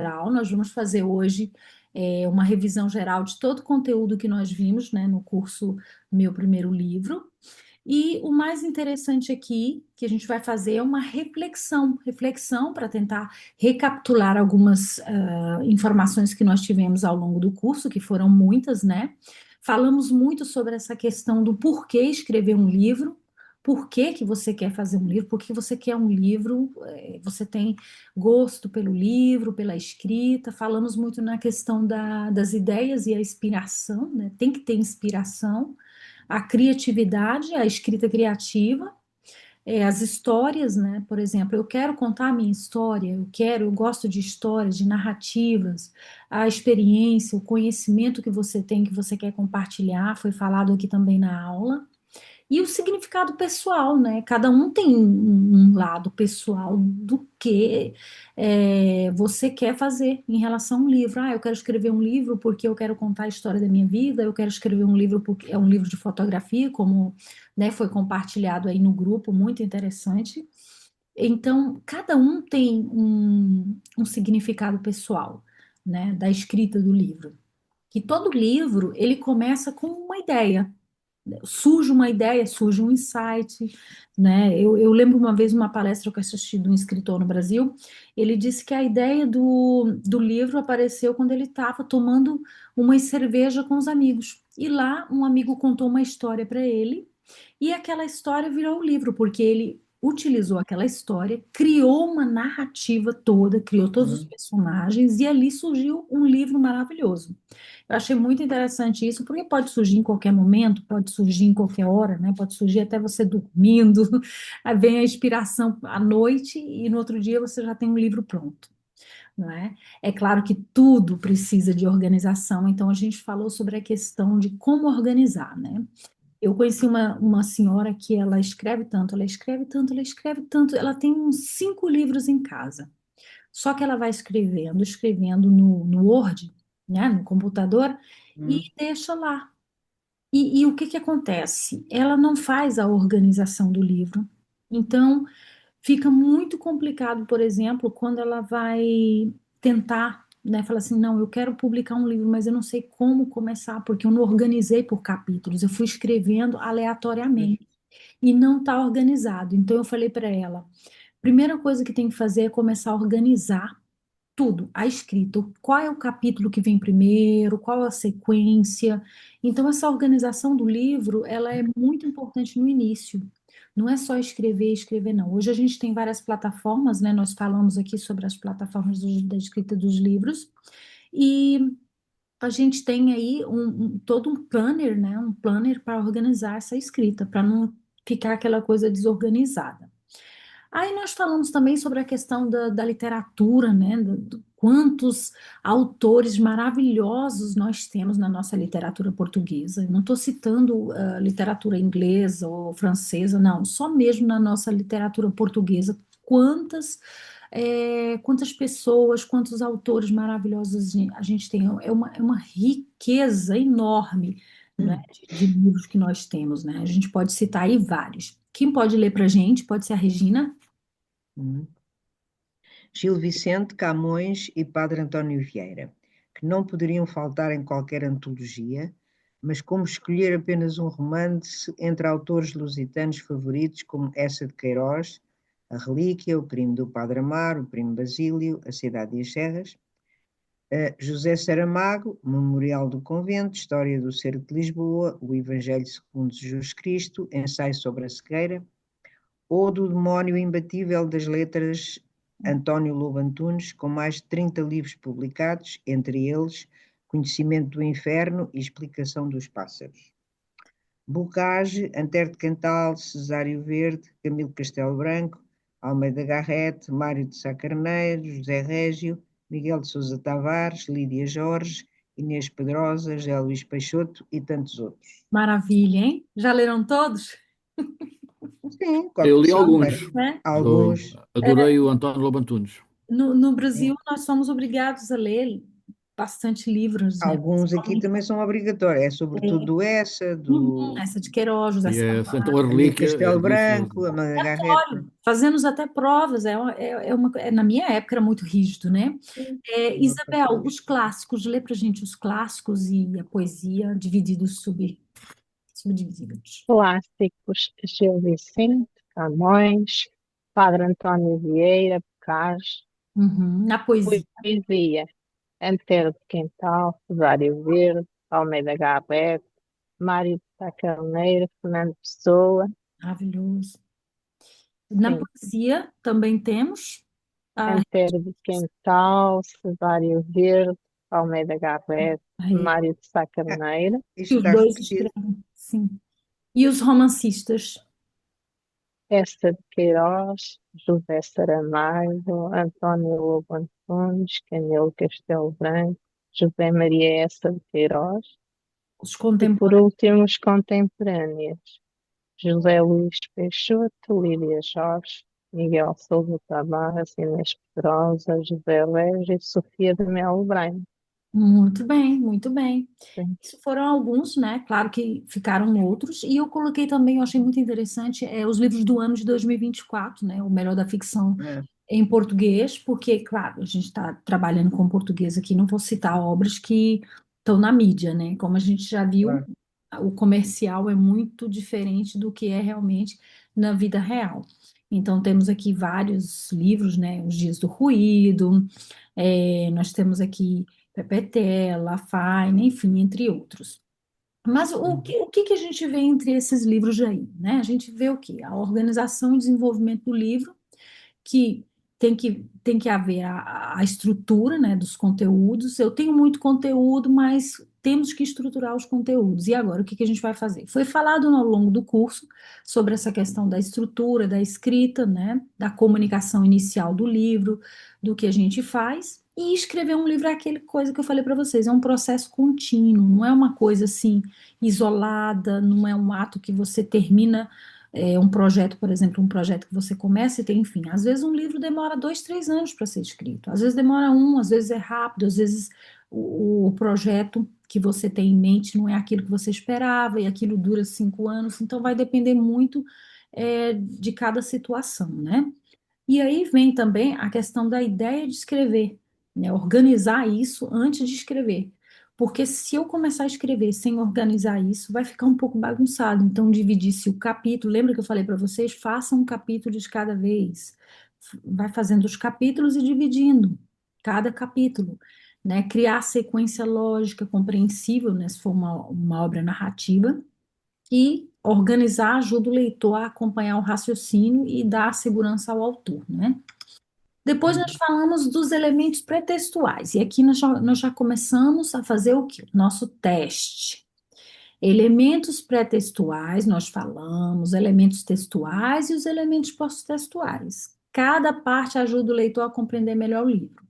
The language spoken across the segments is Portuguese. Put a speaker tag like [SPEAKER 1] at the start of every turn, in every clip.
[SPEAKER 1] geral. Nós vamos fazer hoje uma revisão geral de todo o conteúdo que nós vimos, né, no curso Meu Primeiro Livro. E o mais interessante aqui que a gente vai fazer é uma reflexão para tentar recapitular algumas informações que nós tivemos ao longo do curso, que foram muitas, né? Falamos muito sobre essa questão do porquê escrever um livro, por que que você quer fazer um livro, por que você quer um livro, você tem gosto pelo livro, pela escrita. Falamos muito na questão das ideias e a inspiração, né? Tem que ter inspiração, a criatividade, a escrita criativa, as histórias, né? Por exemplo, eu quero contar a minha história, eu gosto de histórias, de narrativas, a experiência, o conhecimento que você tem, que você quer compartilhar, foi falado aqui também na aula. E o significado pessoal, né? Cada um tem um lado pessoal do que você quer fazer em relação a um livro. Ah, eu quero escrever um livro porque eu quero contar a história da minha vida, eu quero escrever um livro porque é um livro de fotografia, como, né, foi compartilhado aí no grupo, muito interessante. Então, cada um tem um significado pessoal, né, da escrita do livro. Que todo livro, ele começa com uma ideia, surge uma ideia, surge um insight, né? Eu lembro uma vez uma palestra que eu assisti de um escritor no Brasil, ele disse que a ideia do livro apareceu quando ele estava tomando uma cerveja com os amigos. E lá um amigo contou uma história para ele, e aquela história virou um livro, porque ele utilizou aquela história, criou uma narrativa toda, criou todos os
[SPEAKER 2] Uhum.
[SPEAKER 1] personagens, e ali surgiu um livro maravilhoso. Eu achei muito interessante isso, porque pode surgir em qualquer momento, pode surgir em qualquer hora, né? Pode surgir até você dormindo, aí vem a inspiração à noite e no outro dia você já tem um livro pronto, não é? É claro que tudo precisa de organização, então a gente falou sobre a questão de como organizar, né? Eu conheci uma senhora que ela escreve tanto, ela escreve tanto, ela escreve tanto, ela tem uns 5 livros em casa. Só que ela vai escrevendo no Word, né, no computador, e
[SPEAKER 2] Uhum.
[SPEAKER 1] deixa lá. E o que que acontece? Ela não faz a organização do livro. Então, fica muito complicado, por exemplo, quando ela vai tentar, né, fala assim, não, eu quero publicar um livro, mas eu não sei como começar, porque eu não organizei por capítulos, eu fui escrevendo
[SPEAKER 2] Pois.
[SPEAKER 1] aleatoriamente e não está organizado. Então, eu falei para ela, primeira coisa que tem que fazer é começar a organizar tudo, a escrita, qual é o capítulo que vem primeiro, qual a sequência. Então, essa organização do livro, ela é muito importante no início. Não é só escrever, escrever, não. Hoje a gente tem várias plataformas, né? Nós falamos aqui sobre as plataformas da escrita dos livros, e a gente tem aí todo um planner, né? Um planner para organizar essa escrita, para não ficar aquela coisa desorganizada. Aí nós falamos também sobre a questão da literatura, né? Quantos autores maravilhosos nós temos na nossa literatura portuguesa. Eu não estou citando literatura inglesa ou francesa, não, só mesmo na nossa literatura portuguesa. Quantas pessoas, quantos autores maravilhosos a gente tem. É uma riqueza enorme, né, de livros que nós temos, né? A gente pode citar aí vários. Quem pode ler para a gente? Pode ser a Regina.
[SPEAKER 2] Uhum. Gil Vicente, Camões e Padre António Vieira, que não poderiam faltar em qualquer antologia, mas como escolher apenas um romance entre autores lusitanos favoritos como Essa de Queiroz, A Relíquia, O Crime do Padre Amaro, O Primo Basílio, A Cidade e as Serras, José Saramago, Memorial do Convento, História do Cerco de Lisboa, O Evangelho segundo Jesus Cristo, Ensaio sobre a Cegueira, ou do Demónio Imbatível das Letras, António Lobo Antunes, com mais de 30 livros publicados, entre eles Conhecimento do Inferno e Explicação dos Pássaros. Bocage, Antero de Cantal, Cesário Verde, Camilo Castelo Branco, Almeida Garrett, Mário de Sá Carneiro, José Régio, Miguel de Sousa Tavares, Lídia Jorge, Inês Pedrosa, José Luís Peixoto e tantos outros.
[SPEAKER 1] Maravilha, hein? Já leram todos?
[SPEAKER 2] Sim,
[SPEAKER 3] Eu li
[SPEAKER 2] sim,
[SPEAKER 3] alguns.
[SPEAKER 1] Né?
[SPEAKER 2] alguns.
[SPEAKER 3] Adorei o António Lobo Antunes.
[SPEAKER 1] No Brasil,
[SPEAKER 2] Sim.
[SPEAKER 1] nós somos obrigados a ler bastante livros, né?
[SPEAKER 2] Alguns aqui também são obrigatórios, é sobretudo essa,
[SPEAKER 1] Uhum,
[SPEAKER 2] do
[SPEAKER 1] essa de Queiroz, José
[SPEAKER 3] E então
[SPEAKER 1] Saramago.
[SPEAKER 3] a
[SPEAKER 2] Ali o
[SPEAKER 3] relíquia é
[SPEAKER 2] Castelo
[SPEAKER 3] deliciosa.
[SPEAKER 2] Branco, a Mãe da Garreta.
[SPEAKER 1] Fazemos até provas, na minha época era muito rígido, né?
[SPEAKER 2] Sim, uma
[SPEAKER 1] Isabel,
[SPEAKER 2] parte.
[SPEAKER 1] os clássicos, lê pra gente os clássicos e a poesia divididos subdivididos.
[SPEAKER 4] Clássicos: Gil Vicente, Camões, Padre António Vieira, Pecas.
[SPEAKER 1] Uhum. Na poesia,
[SPEAKER 4] Poesia: Antero de Quintal, Cesário Verde, Almeida Garrett, Mário de Sá Carneiro, Fernando Pessoa.
[SPEAKER 1] maravilhoso. Na
[SPEAKER 4] Sim,
[SPEAKER 1] poesia também temos a,
[SPEAKER 4] Antero de Quintal, Cesário Verde, Almeida Garrett, Mário de Sá
[SPEAKER 2] Ah,
[SPEAKER 4] Carneiro.
[SPEAKER 1] que
[SPEAKER 2] isto
[SPEAKER 1] os
[SPEAKER 2] está
[SPEAKER 1] dois
[SPEAKER 2] repetido.
[SPEAKER 1] escrevem, sim. E os romancistas,
[SPEAKER 4] Esta de Queiroz, José Saramago, António Lobo Antunes, Camilo Castelo Branco, José Maria Essa de Queiroz
[SPEAKER 1] os
[SPEAKER 4] e, por
[SPEAKER 1] contemporâneos.
[SPEAKER 4] último, os contemporâneos: José Luís Peixoto, Lídia Jorge, Miguel Sousa Tavares, Inês Pedrosa, José Régio e Sofia de Melo Braga.
[SPEAKER 1] Muito bem, muito bem.
[SPEAKER 4] Sim.
[SPEAKER 1] Isso foram alguns, né? Claro que ficaram outros. E eu coloquei também, eu achei muito interessante, os livros do ano de 2024, né? O melhor da ficção
[SPEAKER 2] Ah,
[SPEAKER 1] em português, porque, claro, a gente está trabalhando com português aqui, não vou citar obras que estão na mídia, né? Como a gente já viu,
[SPEAKER 2] claro.
[SPEAKER 1] o comercial é muito diferente do que é realmente na vida real. Então, temos aqui vários livros, né? Os Dias do Ruído, nós temos aqui Pepetela, Fine, enfim, entre outros. Mas o que a gente vê entre esses livros aí, né? A gente vê o quê? A organização e desenvolvimento do livro, que tem que haver a estrutura, né, dos conteúdos. Eu tenho muito conteúdo, mas temos que estruturar os conteúdos. E agora, o que a gente vai fazer? Foi falado ao longo do curso sobre essa questão da estrutura, da escrita, né, da comunicação inicial do livro, do que a gente faz. E escrever um livro é aquele coisa que eu falei para vocês, é um processo contínuo, não é uma coisa assim isolada, não é um ato que você termina um projeto, por exemplo, um projeto que você começa e tem, enfim, às vezes um livro demora 2, 3 anos para ser escrito, às vezes demora às vezes é rápido, às vezes o projeto que você tem em mente não é aquilo que você esperava e aquilo dura 5 anos, então vai depender muito de cada situação, né? E aí vem também a questão da ideia de escrever, né? Organizar isso antes de escrever. Porque se eu começar a escrever sem organizar isso, vai ficar um pouco bagunçado. Então, dividir-se o capítulo, lembra que eu falei para vocês? Faça um capítulo de cada vez. Vai fazendo os capítulos e dividindo cada capítulo, né? Criar sequência lógica, compreensível, né? Se for uma obra narrativa e organizar ajuda o leitor a acompanhar o raciocínio e dar segurança ao autor, né? Depois nós falamos dos elementos pré-textuais, e aqui nós já começamos a fazer o quê? Nosso teste. Elementos pré-textuais, nós falamos, elementos textuais e os elementos pós-textuais. Cada parte ajuda o leitor a compreender melhor o livro.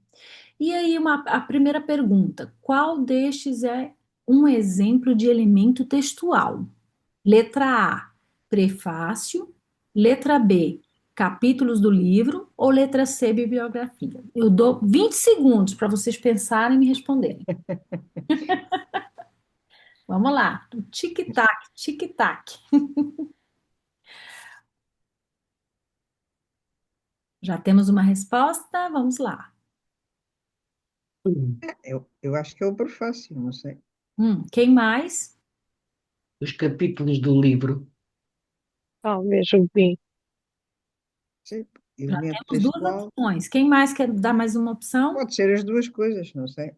[SPEAKER 1] E aí, a primeira pergunta: qual destes é um exemplo de elemento textual? Letra A, prefácio. Letra B, capítulos do livro. Ou letra C, bibliografia? Eu dou 20 segundos para vocês pensarem e me responderem. Vamos lá. Tic-tac, tic-tac. Já temos uma resposta? Vamos lá.
[SPEAKER 2] Eu acho que é o prefácio, não sei.
[SPEAKER 1] Quem mais?
[SPEAKER 5] Os capítulos do livro.
[SPEAKER 4] Talvez o B.
[SPEAKER 2] Sim,
[SPEAKER 1] Já
[SPEAKER 2] elemento
[SPEAKER 1] temos duas
[SPEAKER 2] textual.
[SPEAKER 1] opções. Quem mais quer dar mais uma opção?
[SPEAKER 2] Pode ser as duas coisas, não sei.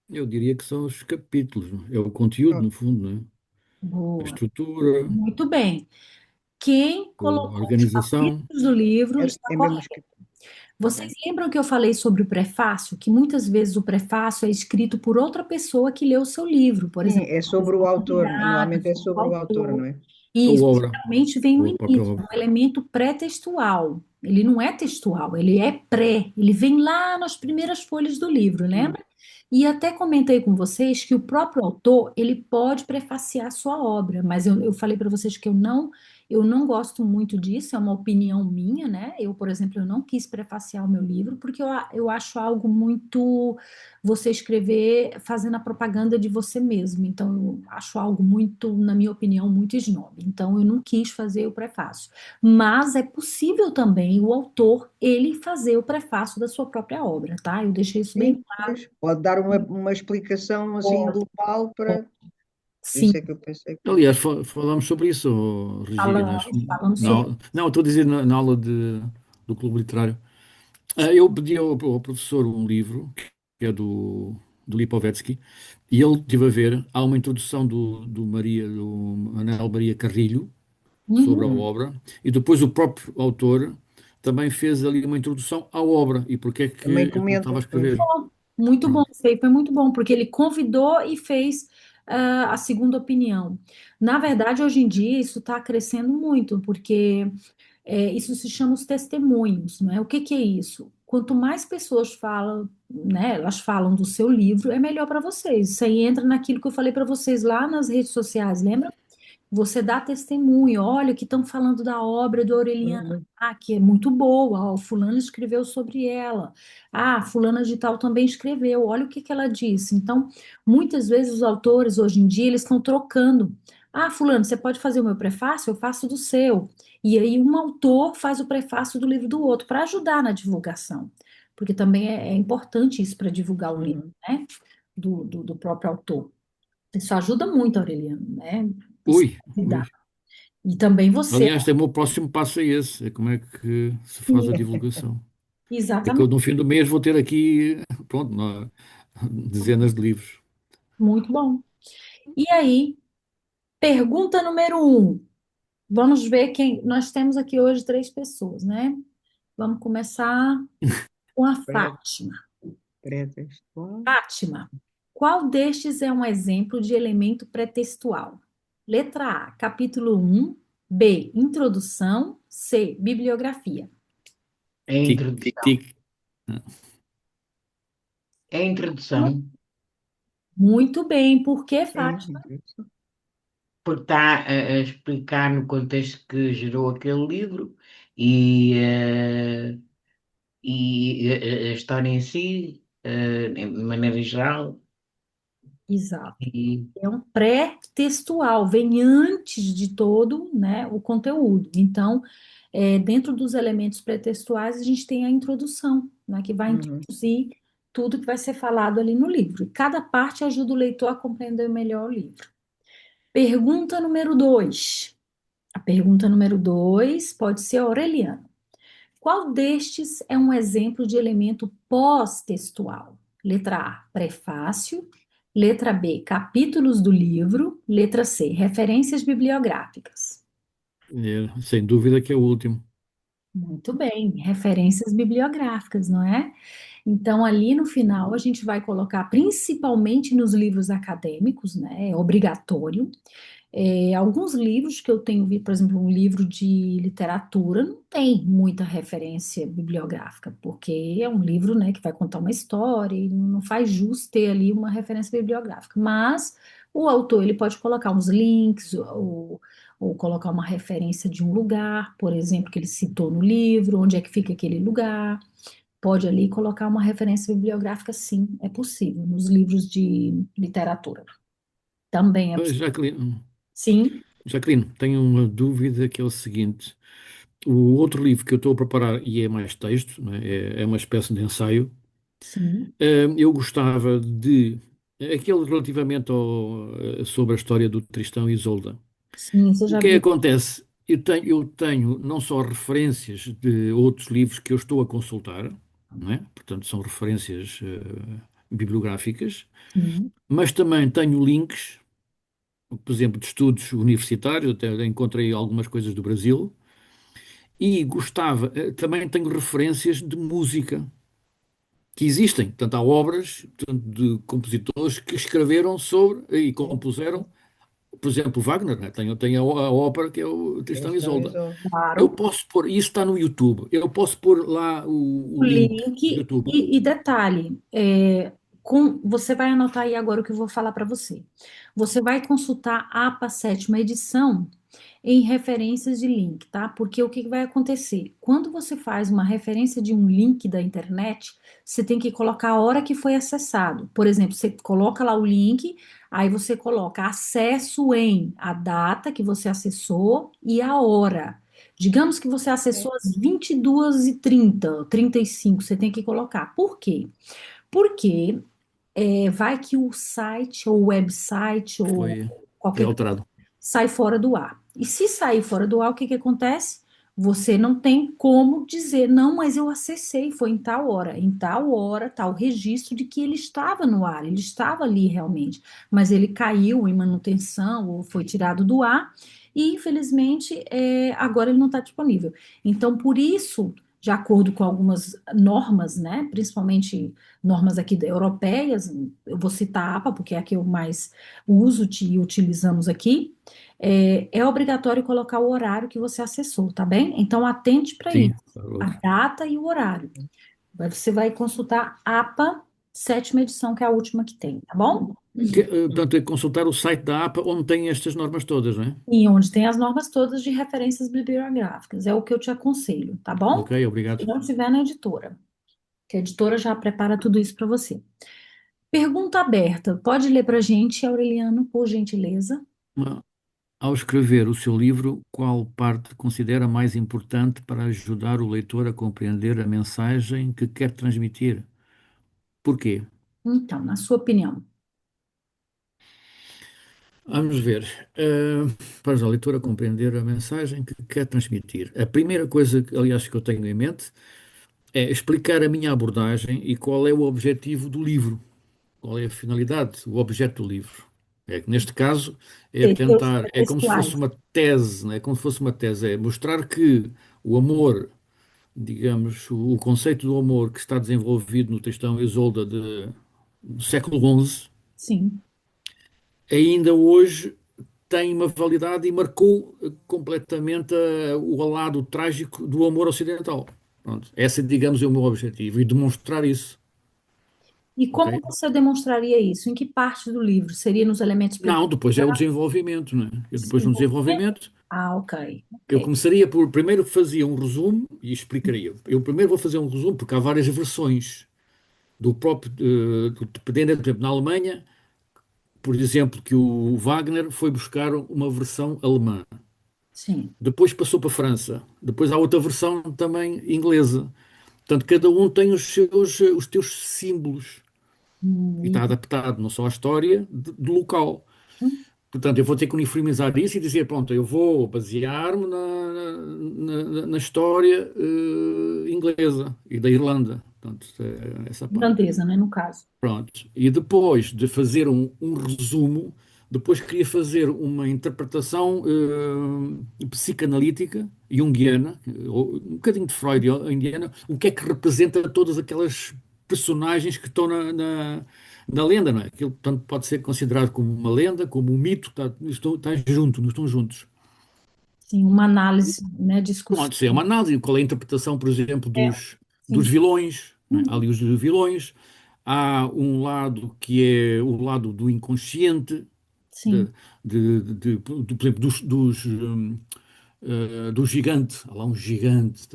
[SPEAKER 3] Eu diria que são os capítulos, não é? É o conteúdo,
[SPEAKER 2] Oh,
[SPEAKER 3] no fundo, não é? A
[SPEAKER 1] Boa.
[SPEAKER 3] estrutura,
[SPEAKER 1] Muito bem. Quem
[SPEAKER 3] a
[SPEAKER 1] colocou os
[SPEAKER 3] organização.
[SPEAKER 1] capítulos do livro está
[SPEAKER 2] é mesmo
[SPEAKER 1] correto. Vocês lembram que eu falei sobre o prefácio? Que muitas vezes o prefácio é escrito por outra pessoa que leu o seu livro, por
[SPEAKER 2] sim,
[SPEAKER 1] exemplo,
[SPEAKER 2] é
[SPEAKER 1] uma
[SPEAKER 2] sobre
[SPEAKER 1] pessoa
[SPEAKER 2] o autor.
[SPEAKER 1] convidada,
[SPEAKER 2] Normalmente é
[SPEAKER 1] sobre o
[SPEAKER 2] sobre o autor,
[SPEAKER 1] autor.
[SPEAKER 2] não é?
[SPEAKER 3] Ou
[SPEAKER 1] E isso
[SPEAKER 3] obra,
[SPEAKER 1] geralmente vem no
[SPEAKER 3] ou a própria
[SPEAKER 1] início, é
[SPEAKER 3] obra.
[SPEAKER 1] um elemento pré-textual. Ele não é textual, ele é pré, ele vem lá nas primeiras folhas do livro, lembra? E até comentei com vocês que o próprio autor, ele pode prefaciar a sua obra, mas eu falei para vocês que eu não Eu não gosto muito disso, é uma opinião minha, né? Eu, por exemplo, eu não quis prefaciar o meu livro porque eu acho algo muito você escrever fazendo a propaganda de você mesmo. Então, eu acho algo muito, na minha opinião, muito snob. Então, eu não quis fazer o prefácio. Mas é possível também o autor ele fazer o prefácio da sua própria obra, tá? Eu deixei isso bem
[SPEAKER 2] Sim, pois, pode dar uma explicação assim
[SPEAKER 1] claro.
[SPEAKER 2] global para. Por
[SPEAKER 1] Sim,
[SPEAKER 2] isso é que eu pensei que.
[SPEAKER 3] Aliás, falámos sobre isso, Regina.
[SPEAKER 1] falamos sobre.
[SPEAKER 3] Não, estou a dizer na aula do Clube Literário. Eu pedi ao professor um livro, que é do Lipovetsky, e ele estive a ver, há uma introdução do Manuel Maria Carrilho, sobre a
[SPEAKER 1] Uhum.
[SPEAKER 3] obra, e depois o próprio autor também fez ali uma introdução à obra e porque é que
[SPEAKER 2] Também
[SPEAKER 3] ele estava a
[SPEAKER 2] comenta, pois.
[SPEAKER 3] escrever.
[SPEAKER 1] Muito bom,
[SPEAKER 3] Pronto.
[SPEAKER 1] isso aí foi muito bom, porque ele convidou e fez a segunda opinião. Na verdade, hoje em dia, isso está crescendo muito, porque isso se chama os testemunhos, não é? O que que é isso? Quanto mais pessoas falam, né, elas falam do seu livro, é melhor para vocês. Isso aí entra naquilo que eu falei para vocês lá nas redes sociais, lembra? Você dá testemunho, olha que estão falando da obra do Aureliano.
[SPEAKER 2] Uhum,
[SPEAKER 1] Ah, que é muito boa, ó, o fulano escreveu sobre ela. Ah, fulana de tal também escreveu, olha o que que ela disse. Então, muitas vezes os autores hoje em dia, eles estão trocando. Ah, fulano, você pode fazer o meu prefácio? Eu faço do seu. E aí um autor faz o prefácio do livro do outro para ajudar na divulgação. Porque também é importante isso para divulgar o livro,
[SPEAKER 2] uhum.
[SPEAKER 1] né? Do próprio autor. Isso ajuda muito, Aureliano, né? Você
[SPEAKER 3] Ui,
[SPEAKER 1] convidar.
[SPEAKER 3] ui.
[SPEAKER 1] E também você.
[SPEAKER 3] Aliás, o meu próximo passo é esse, é como é que se faz a divulgação. É que eu
[SPEAKER 1] Exatamente.
[SPEAKER 3] no fim do mês vou ter aqui, pronto, dezenas de livros.
[SPEAKER 1] Muito bom. E aí, pergunta número um. Vamos ver quem. Nós temos aqui hoje três pessoas, né? Vamos começar com a
[SPEAKER 2] Pré-
[SPEAKER 1] Fátima.
[SPEAKER 2] Pré-textual.
[SPEAKER 1] Fátima, qual destes é um exemplo de elemento pré-textual? Letra A, capítulo um. B, introdução. C, bibliografia.
[SPEAKER 5] É a
[SPEAKER 3] Tic, tic,
[SPEAKER 5] introdução.
[SPEAKER 3] tic.
[SPEAKER 5] É a introdução,
[SPEAKER 1] Muito bem. Por que,
[SPEAKER 2] Sim,
[SPEAKER 1] Fátima?
[SPEAKER 2] introdução.
[SPEAKER 5] porque está a explicar no contexto que gerou aquele livro e, a história em si, de maneira geral.
[SPEAKER 1] Exato.
[SPEAKER 5] E,
[SPEAKER 1] É um pré-textual, vem antes de todo, né, o conteúdo. Então, dentro dos elementos pré-textuais, a gente tem a introdução, né, que vai
[SPEAKER 2] Uhum.
[SPEAKER 1] introduzir tudo que vai ser falado ali no livro. E cada parte ajuda o leitor a compreender melhor o livro. Pergunta número 2. A pergunta número 2 pode ser Aureliano. Qual destes é um exemplo de elemento pós-textual? Letra A, prefácio. Letra B, capítulos do livro. Letra C, referências bibliográficas.
[SPEAKER 3] Sem dúvida que é o último.
[SPEAKER 1] Muito bem, referências bibliográficas, não é? Então, ali no final, a gente vai colocar, principalmente nos livros acadêmicos, né? É obrigatório. Alguns livros que eu tenho visto, por exemplo, um livro de literatura, não tem muita referência bibliográfica, porque é um livro, né, que vai contar uma história e não faz jus ter ali uma referência bibliográfica. Mas o autor ele pode colocar uns links ou colocar uma referência de um lugar, por exemplo, que ele citou no livro, onde é que fica aquele lugar. Pode ali colocar uma referência bibliográfica, sim, é possível, nos livros de literatura. Também é possível.
[SPEAKER 3] Jacqueline,
[SPEAKER 1] Sim,
[SPEAKER 3] Jacqueline, tenho uma dúvida que é o seguinte. O outro livro que eu estou a preparar, e é mais texto, não é? É uma espécie de ensaio.
[SPEAKER 1] sim.
[SPEAKER 3] Eu gostava de. Aquele relativamente sobre a história do Tristão e Isolda.
[SPEAKER 1] Sim, você
[SPEAKER 3] O
[SPEAKER 1] já
[SPEAKER 3] que é que
[SPEAKER 1] viu.
[SPEAKER 3] acontece? Eu tenho não só referências de outros livros que eu estou a consultar, não é? Portanto, são referências bibliográficas,
[SPEAKER 1] Sim,
[SPEAKER 3] mas também tenho links, por exemplo, de estudos universitários, até encontrei algumas coisas do Brasil, e gostava, também tenho referências de música que existem. Portanto, há obras, portanto, de compositores que escreveram sobre e compuseram, por exemplo, Wagner, né? Tem a ópera que é o Tristão e
[SPEAKER 2] Cristão e
[SPEAKER 3] Isolde.
[SPEAKER 1] claro.
[SPEAKER 3] Eu
[SPEAKER 1] Claro.
[SPEAKER 3] posso pôr, isso está no YouTube, eu posso pôr lá
[SPEAKER 1] O
[SPEAKER 3] o link do
[SPEAKER 1] link
[SPEAKER 3] YouTube.
[SPEAKER 1] e detalhe, você vai anotar aí agora o que eu vou falar para você. Você vai consultar a APA sétima edição em referências de link, tá? Porque o que vai acontecer? Quando você faz uma referência de um link da internet, você tem que colocar a hora que foi acessado. Por exemplo, você coloca lá o link, aí você coloca acesso em a data que você acessou e a hora. Digamos que você acessou às 22h30, 35, você tem que colocar. Por quê? Porque vai que o site ou o website ou
[SPEAKER 3] Foi, foi
[SPEAKER 1] qualquer coisa
[SPEAKER 3] alterado.
[SPEAKER 1] sai fora do ar. E se sair fora do ar, o que que acontece? Você não tem como dizer, não, mas eu acessei, foi em tal hora, tal registro de que ele estava no ar, ele estava ali realmente, mas ele caiu em manutenção ou foi tirado do ar e, infelizmente, agora ele não está disponível. Então, por isso, de acordo com algumas normas, né, principalmente normas aqui europeias, eu vou citar a APA, porque é a que eu mais uso e utilizamos aqui, é obrigatório colocar o horário que você acessou, tá bem? Então, atente para isso,
[SPEAKER 3] Sim, tá
[SPEAKER 1] a
[SPEAKER 3] louco.
[SPEAKER 1] data e o horário. Você vai consultar APA, sétima edição, que é a última que tem, tá bom?
[SPEAKER 3] Portanto, é consultar o site da APA onde tem estas normas todas, não é?
[SPEAKER 1] E onde tem as normas todas de referências bibliográficas, é o que eu te aconselho, tá bom?
[SPEAKER 3] Ok, obrigado.
[SPEAKER 1] Se não tiver na editora, que a editora já prepara tudo isso para você. Pergunta aberta, pode ler para a gente, Aureliano, por gentileza?
[SPEAKER 3] Ao escrever o seu livro, qual parte considera mais importante para ajudar o leitor a compreender a mensagem que quer transmitir? Porquê?
[SPEAKER 1] Então, na sua opinião.
[SPEAKER 3] Vamos ver. Para a leitora compreender a mensagem que quer transmitir. A primeira coisa, aliás, que eu tenho em mente é explicar a minha abordagem e qual é o objetivo do livro, qual é a finalidade, o objeto do livro. É que neste caso é
[SPEAKER 1] Teus
[SPEAKER 3] tentar, é como se fosse
[SPEAKER 1] textuais.
[SPEAKER 3] uma tese, não é? Como se fosse uma tese, é mostrar que o amor, digamos, o conceito do amor que está desenvolvido no Tristão e Isolda do século XI,
[SPEAKER 1] Sim.
[SPEAKER 3] ainda hoje tem uma validade e marcou completamente o lado trágico do amor ocidental. Pronto, esse, digamos, é o meu objetivo e demonstrar isso,
[SPEAKER 1] E
[SPEAKER 3] ok?
[SPEAKER 1] como você demonstraria isso? Em que parte do livro? Seria nos elementos
[SPEAKER 3] Não, depois é o
[SPEAKER 1] preparatórios?
[SPEAKER 3] desenvolvimento, não é? Eu depois no
[SPEAKER 1] Desenvolvimento?
[SPEAKER 3] desenvolvimento,
[SPEAKER 1] Ah, ok.
[SPEAKER 3] eu
[SPEAKER 1] Ok.
[SPEAKER 3] começaria por, primeiro fazia um resumo e explicaria. Eu primeiro vou fazer um resumo porque há várias versões do próprio, dependendo, por exemplo, na Alemanha, por exemplo, que o Wagner foi buscar uma versão alemã.
[SPEAKER 1] Sim.
[SPEAKER 3] Depois passou para a França. Depois há outra versão também inglesa. Portanto, cada um tem os teus símbolos e
[SPEAKER 1] E,
[SPEAKER 3] está adaptado não só à história do local.
[SPEAKER 1] hum,
[SPEAKER 3] Portanto, eu vou ter que uniformizar isso e dizer, pronto, eu vou basear-me na história inglesa e da Irlanda. Portanto, essa parte.
[SPEAKER 1] Grandeza, né, no caso.
[SPEAKER 3] Pronto. E depois de fazer um resumo, depois queria fazer uma interpretação psicanalítica, junguiana, ou um bocadinho de Freud indiana, o que é que representa todas aquelas personagens que estão na lenda, não é? Aquilo, portanto, pode ser considerado como uma lenda, como um mito, está junto, não estão juntos.
[SPEAKER 1] Sim, uma análise, né, discurso.
[SPEAKER 3] Pode ser uma análise, qual é a interpretação, por exemplo,
[SPEAKER 1] É,
[SPEAKER 3] dos
[SPEAKER 1] sim.
[SPEAKER 3] vilões, não é? Há
[SPEAKER 1] Uhum.
[SPEAKER 3] ali os vilões, há um lado que é o lado do inconsciente, de,
[SPEAKER 1] Sim.
[SPEAKER 3] por exemplo, do gigante. Há lá um gigante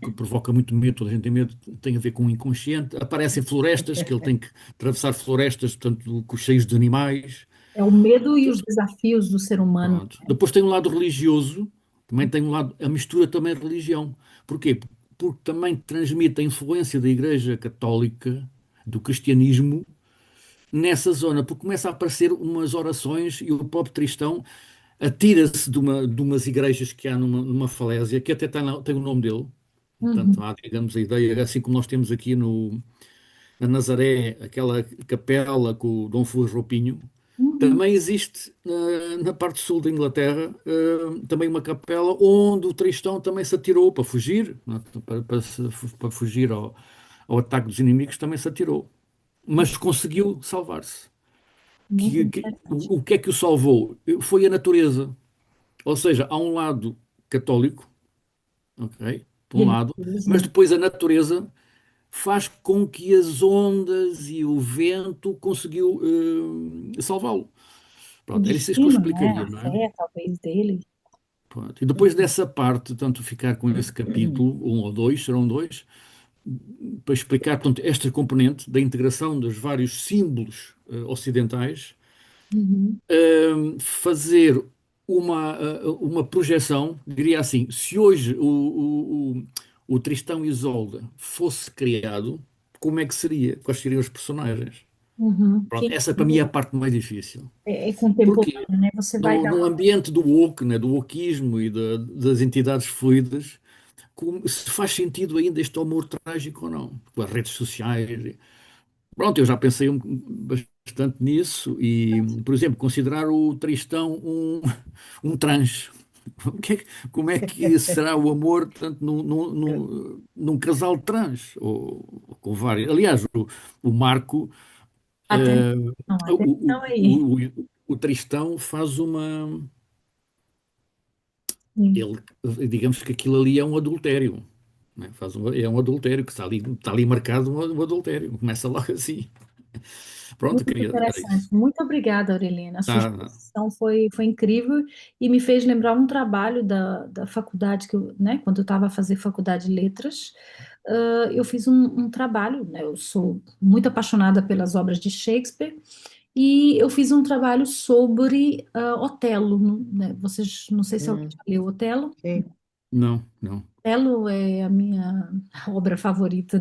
[SPEAKER 3] que provoca muito medo, toda a gente tem medo, tem a ver com o inconsciente. Aparecem florestas, que ele tem que atravessar florestas, portanto, cheios de animais.
[SPEAKER 1] É o medo e os desafios do ser humano.
[SPEAKER 3] Pronto. Depois tem um lado religioso, também tem um lado, a mistura também de religião. Porquê? Porque também transmite a influência da Igreja Católica, do cristianismo, nessa zona, porque começa a aparecer umas orações e o próprio Tristão atira-se de umas igrejas que há numa falésia, que até tem o nome dele. Portanto,
[SPEAKER 1] Uhum.
[SPEAKER 3] há, digamos, a ideia, assim como nós temos aqui na Nazaré, aquela capela com o Dom Fuas Roupinho,
[SPEAKER 1] Uhum.
[SPEAKER 3] também existe na parte sul da Inglaterra também uma capela onde o Tristão também se atirou para fugir, não é? Para fugir ao ataque dos inimigos, também se atirou. Mas conseguiu salvar-se.
[SPEAKER 1] Muito interessante.
[SPEAKER 3] O que é que o salvou? Foi a natureza. Ou seja, há um lado católico, ok? Por um lado,
[SPEAKER 1] Religioso,
[SPEAKER 3] mas
[SPEAKER 1] né?
[SPEAKER 3] depois a natureza faz com que as ondas e o vento conseguiu salvá-lo.
[SPEAKER 1] O
[SPEAKER 3] Pronto, era isso que eu
[SPEAKER 1] destino, né?
[SPEAKER 3] explicaria,
[SPEAKER 1] A
[SPEAKER 3] não é?
[SPEAKER 1] fé, talvez, dele.
[SPEAKER 3] Pronto. E depois dessa parte, tanto ficar com esse capítulo, um ou dois, serão dois, para explicar, portanto, esta componente da integração dos vários símbolos ocidentais,
[SPEAKER 1] Uhum,
[SPEAKER 3] fazer uma projeção, diria assim, se hoje o Tristão e Isolda fosse criado, como é que seria? Quais seriam os personagens?
[SPEAKER 1] uhum.
[SPEAKER 3] Pronto, essa para mim é a parte mais difícil.
[SPEAKER 1] É
[SPEAKER 3] Porque
[SPEAKER 1] contemporâneo, né? Você vai dar
[SPEAKER 3] no
[SPEAKER 1] uma.
[SPEAKER 3] ambiente do woke, né, do wokeismo e das entidades fluidas, se faz sentido ainda este amor trágico ou não? Com as redes sociais. Pronto, eu já pensei bastante nisso e, por exemplo, considerar o Tristão um trans. Como é que será o amor, tanto num casal trans? Ou com vários. Aliás, o Marco,
[SPEAKER 1] Atenção,
[SPEAKER 3] eh, o,
[SPEAKER 1] atenção aí.
[SPEAKER 3] o Tristão faz uma.
[SPEAKER 1] Sim.
[SPEAKER 3] Ele, digamos que aquilo ali é um adultério. Né? É um adultério que está ali marcado um adultério. Começa logo assim. Pronto,
[SPEAKER 1] Muito
[SPEAKER 3] queria, era
[SPEAKER 1] interessante.
[SPEAKER 3] isso.
[SPEAKER 1] Muito obrigada, Aurelina. A sua
[SPEAKER 3] Tá, tá.
[SPEAKER 1] exposição foi incrível e me fez lembrar um trabalho da faculdade, que eu, né, quando eu estava a fazer faculdade de letras, eu fiz um trabalho, né, eu sou muito apaixonada pelas obras de Shakespeare, e eu fiz um trabalho sobre Otelo. Né? Vocês, não sei se alguém
[SPEAKER 2] Hum,
[SPEAKER 1] já leu Otelo.
[SPEAKER 2] sim,
[SPEAKER 3] Não, não.
[SPEAKER 1] Otelo é a minha obra favorita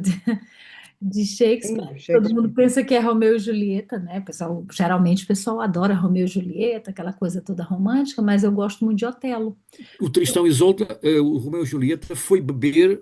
[SPEAKER 1] de
[SPEAKER 2] sim,
[SPEAKER 1] Shakespeare. Todo mundo
[SPEAKER 2] Shakespeare.
[SPEAKER 1] pensa que é Romeu e Julieta, né? Geralmente o pessoal adora Romeu e Julieta, aquela coisa toda romântica, mas eu gosto muito de Otelo.
[SPEAKER 3] O Tristão e Isolda, o Romeu e Julieta foi beber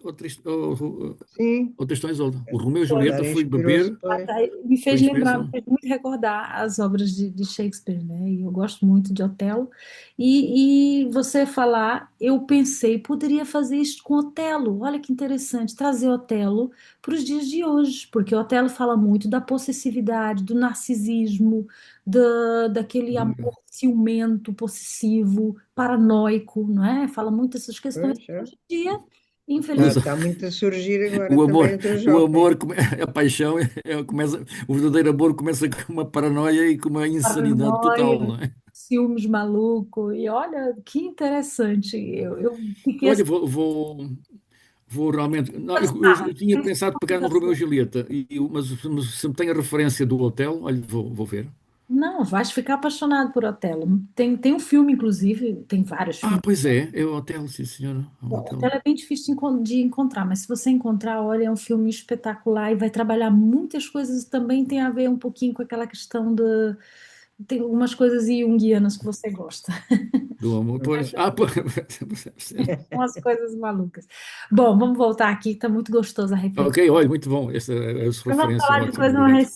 [SPEAKER 2] Sim,
[SPEAKER 3] ao Tristão e Isolda. O Romeu e
[SPEAKER 1] Foi.
[SPEAKER 3] Julieta
[SPEAKER 2] calhar
[SPEAKER 3] foi
[SPEAKER 2] inspirou-se,
[SPEAKER 3] beber,
[SPEAKER 2] pois.
[SPEAKER 1] Me
[SPEAKER 3] foi
[SPEAKER 1] fez lembrar, me
[SPEAKER 3] inspiração.
[SPEAKER 1] fez muito recordar as obras de Shakespeare, né? E eu gosto muito de Otelo. E você falar, eu pensei, poderia fazer isso com Otelo. Olha que interessante, trazer Otelo para os dias de hoje, porque Otelo fala muito da possessividade, do narcisismo, daquele amor ciumento, possessivo, paranoico, não é? Fala muito dessas questões.
[SPEAKER 2] Pois, é.
[SPEAKER 1] Hoje em dia,
[SPEAKER 3] Mas
[SPEAKER 1] infelizmente,
[SPEAKER 2] Está muito a surgir agora
[SPEAKER 3] o
[SPEAKER 2] também
[SPEAKER 3] amor,
[SPEAKER 2] entre os
[SPEAKER 3] o
[SPEAKER 2] jovens.
[SPEAKER 3] amor, a paixão, o verdadeiro amor começa com uma paranoia e com uma insanidade total,
[SPEAKER 1] paranoia,
[SPEAKER 3] não é?
[SPEAKER 1] ciúmes maluco. E olha que interessante. Eu fiquei
[SPEAKER 3] Olha,
[SPEAKER 1] assim,
[SPEAKER 3] vou realmente. Não, eu
[SPEAKER 1] passada.
[SPEAKER 3] tinha pensado pegar no Romeu e Julieta, mas se me tem a referência do hotel, olha, vou ver.
[SPEAKER 1] Não, vais ficar apaixonado por Otelo. Tem um filme, inclusive, tem vários
[SPEAKER 3] Ah,
[SPEAKER 1] filmes.
[SPEAKER 3] pois é o hotel, sim, senhora. É um hotel.
[SPEAKER 1] Otelo é bem difícil de encontrar, mas se você encontrar, olha, é um filme espetacular e vai trabalhar muitas coisas. Também tem a ver um pouquinho com aquela questão de. Tem algumas coisas junguianas que você gosta.
[SPEAKER 3] Do amor,
[SPEAKER 2] Hum.
[SPEAKER 3] pois. Ah, pois.
[SPEAKER 1] Umas coisas malucas. Bom, vamos voltar aqui, está muito gostoso a
[SPEAKER 3] Ok,
[SPEAKER 1] reflexão.
[SPEAKER 3] olha, muito bom. Essa
[SPEAKER 1] Vamos
[SPEAKER 3] referência,
[SPEAKER 1] falar de
[SPEAKER 3] ótimo,
[SPEAKER 1] coisa
[SPEAKER 3] obrigado.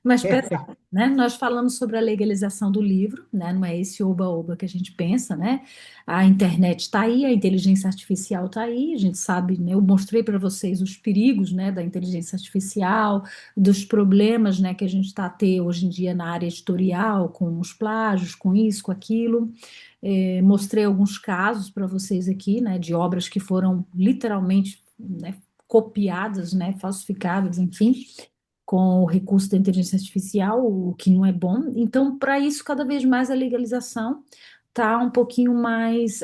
[SPEAKER 1] mais pesada, né? Nós falamos sobre a legalização do livro, né? Não é esse oba-oba que a gente pensa, né? A internet está aí, a inteligência artificial está aí, a gente sabe, né? Eu mostrei para vocês os perigos, né, da inteligência artificial, dos problemas, né, que a gente está a ter hoje em dia na área editorial, com os plágios, com isso, com aquilo. Mostrei alguns casos para vocês aqui, né, de obras que foram literalmente, né, copiadas, né, falsificadas, enfim, com o recurso da inteligência artificial, o que não é bom. Então, para isso, cada vez mais a legalização está um pouquinho mais,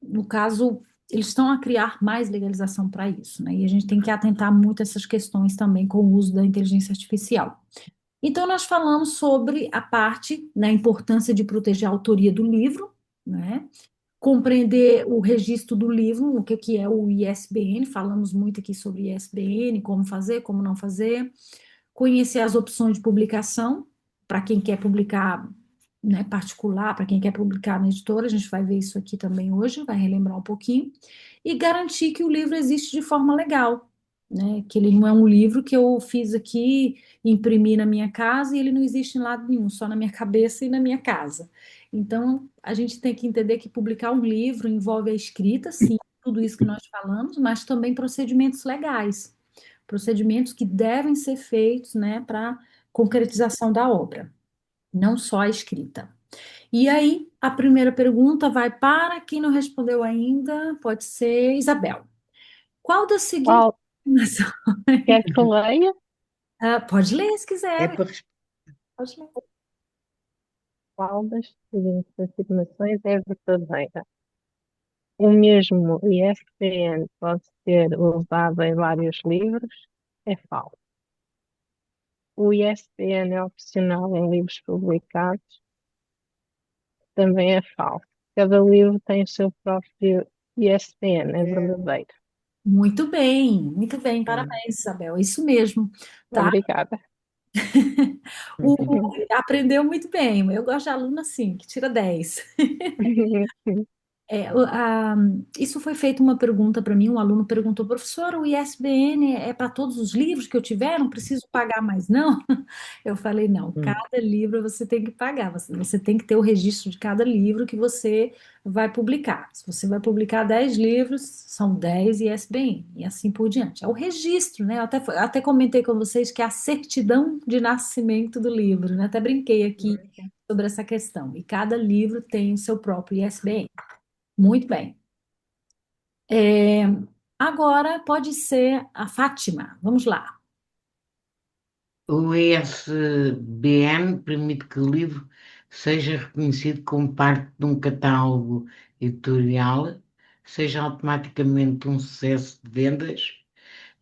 [SPEAKER 1] no caso, eles estão a criar mais legalização para isso, né? E a gente tem que atentar muito a essas questões também com o uso da inteligência artificial. Então, nós falamos sobre a parte, né, a importância de proteger a autoria do livro, né? Compreender o registro do livro, o que é o ISBN, falamos muito aqui sobre ISBN, como fazer, como não fazer, conhecer as opções de publicação, para quem quer publicar, né, particular, para quem quer publicar na editora, a gente vai ver isso aqui também hoje, vai relembrar um pouquinho, e garantir que o livro existe de forma legal, né, que ele não é um livro que eu fiz aqui, imprimi na minha casa e ele não existe em lado nenhum, só na minha cabeça e na minha casa. Então, a gente tem que entender que publicar um livro envolve a escrita, sim, tudo isso que nós falamos, mas também procedimentos legais, procedimentos que devem ser feitos, né, para concretização da obra, não só a escrita. E aí, a primeira pergunta vai para quem não respondeu ainda, pode ser Isabel. Qual das seguintes
[SPEAKER 4] Qual?
[SPEAKER 1] afirmações?
[SPEAKER 4] Quer que eu leia?
[SPEAKER 1] Pode ler se
[SPEAKER 2] É
[SPEAKER 1] quiser,
[SPEAKER 2] para
[SPEAKER 1] pode ler.
[SPEAKER 4] Qual das seguintes afirmações é verdadeira? O mesmo ISBN pode ser usado em vários livros? É falso. O ISBN é opcional em livros publicados? Também é falso. Cada livro tem o seu próprio ISBN, é verdadeiro.
[SPEAKER 1] Muito bem, parabéns, Isabel, é isso mesmo, tá?
[SPEAKER 4] Obrigada.
[SPEAKER 1] Aprendeu muito bem, eu gosto de aluno assim, que tira 10. Isso foi feita uma pergunta para mim, um aluno perguntou, professora, o ISBN é para todos os livros que eu tiver, não preciso pagar mais, não? Eu falei, não, cada livro você tem que pagar, você tem que ter o registro de cada livro que você vai publicar. Se você vai publicar 10 livros, são 10 ISBN, e assim por diante. É o registro, né? Eu até comentei com vocês que é a certidão de nascimento do livro, né? Até brinquei aqui sobre essa questão. E cada livro tem o seu próprio ISBN. Muito bem. É, agora pode ser a Fátima. Vamos lá.
[SPEAKER 5] O ISBN permite que o livro seja reconhecido como parte de um catálogo editorial, seja automaticamente um sucesso de vendas,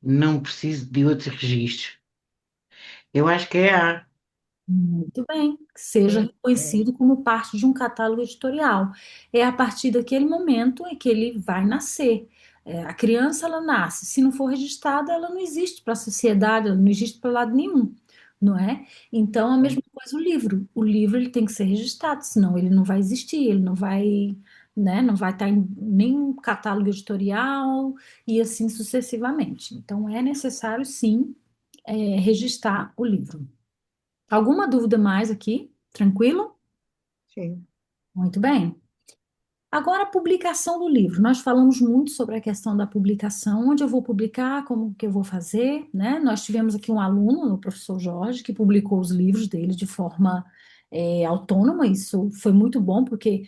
[SPEAKER 5] não precise de outros registros. Eu acho que é A.
[SPEAKER 1] Muito bem. Que seja reconhecido como parte de um catálogo editorial. É a partir daquele momento em que ele vai nascer. A criança, ela nasce. Se não for registrada, ela não existe para a sociedade, ela não existe para lado nenhum, não é? Então, a mesma coisa o livro. O livro ele tem que ser registrado, senão ele não vai existir, ele não vai, né, não vai estar em nenhum catálogo editorial e assim sucessivamente. Então, é necessário, sim, registrar o livro. Alguma dúvida mais aqui? Tranquilo?
[SPEAKER 2] Sim.
[SPEAKER 1] Muito bem. Agora, a publicação do livro. Nós falamos muito sobre a questão da publicação, onde eu vou publicar, como que eu vou fazer, né? Nós tivemos aqui um aluno, o professor Jorge, que publicou os livros dele de forma autônoma. Isso foi muito bom, porque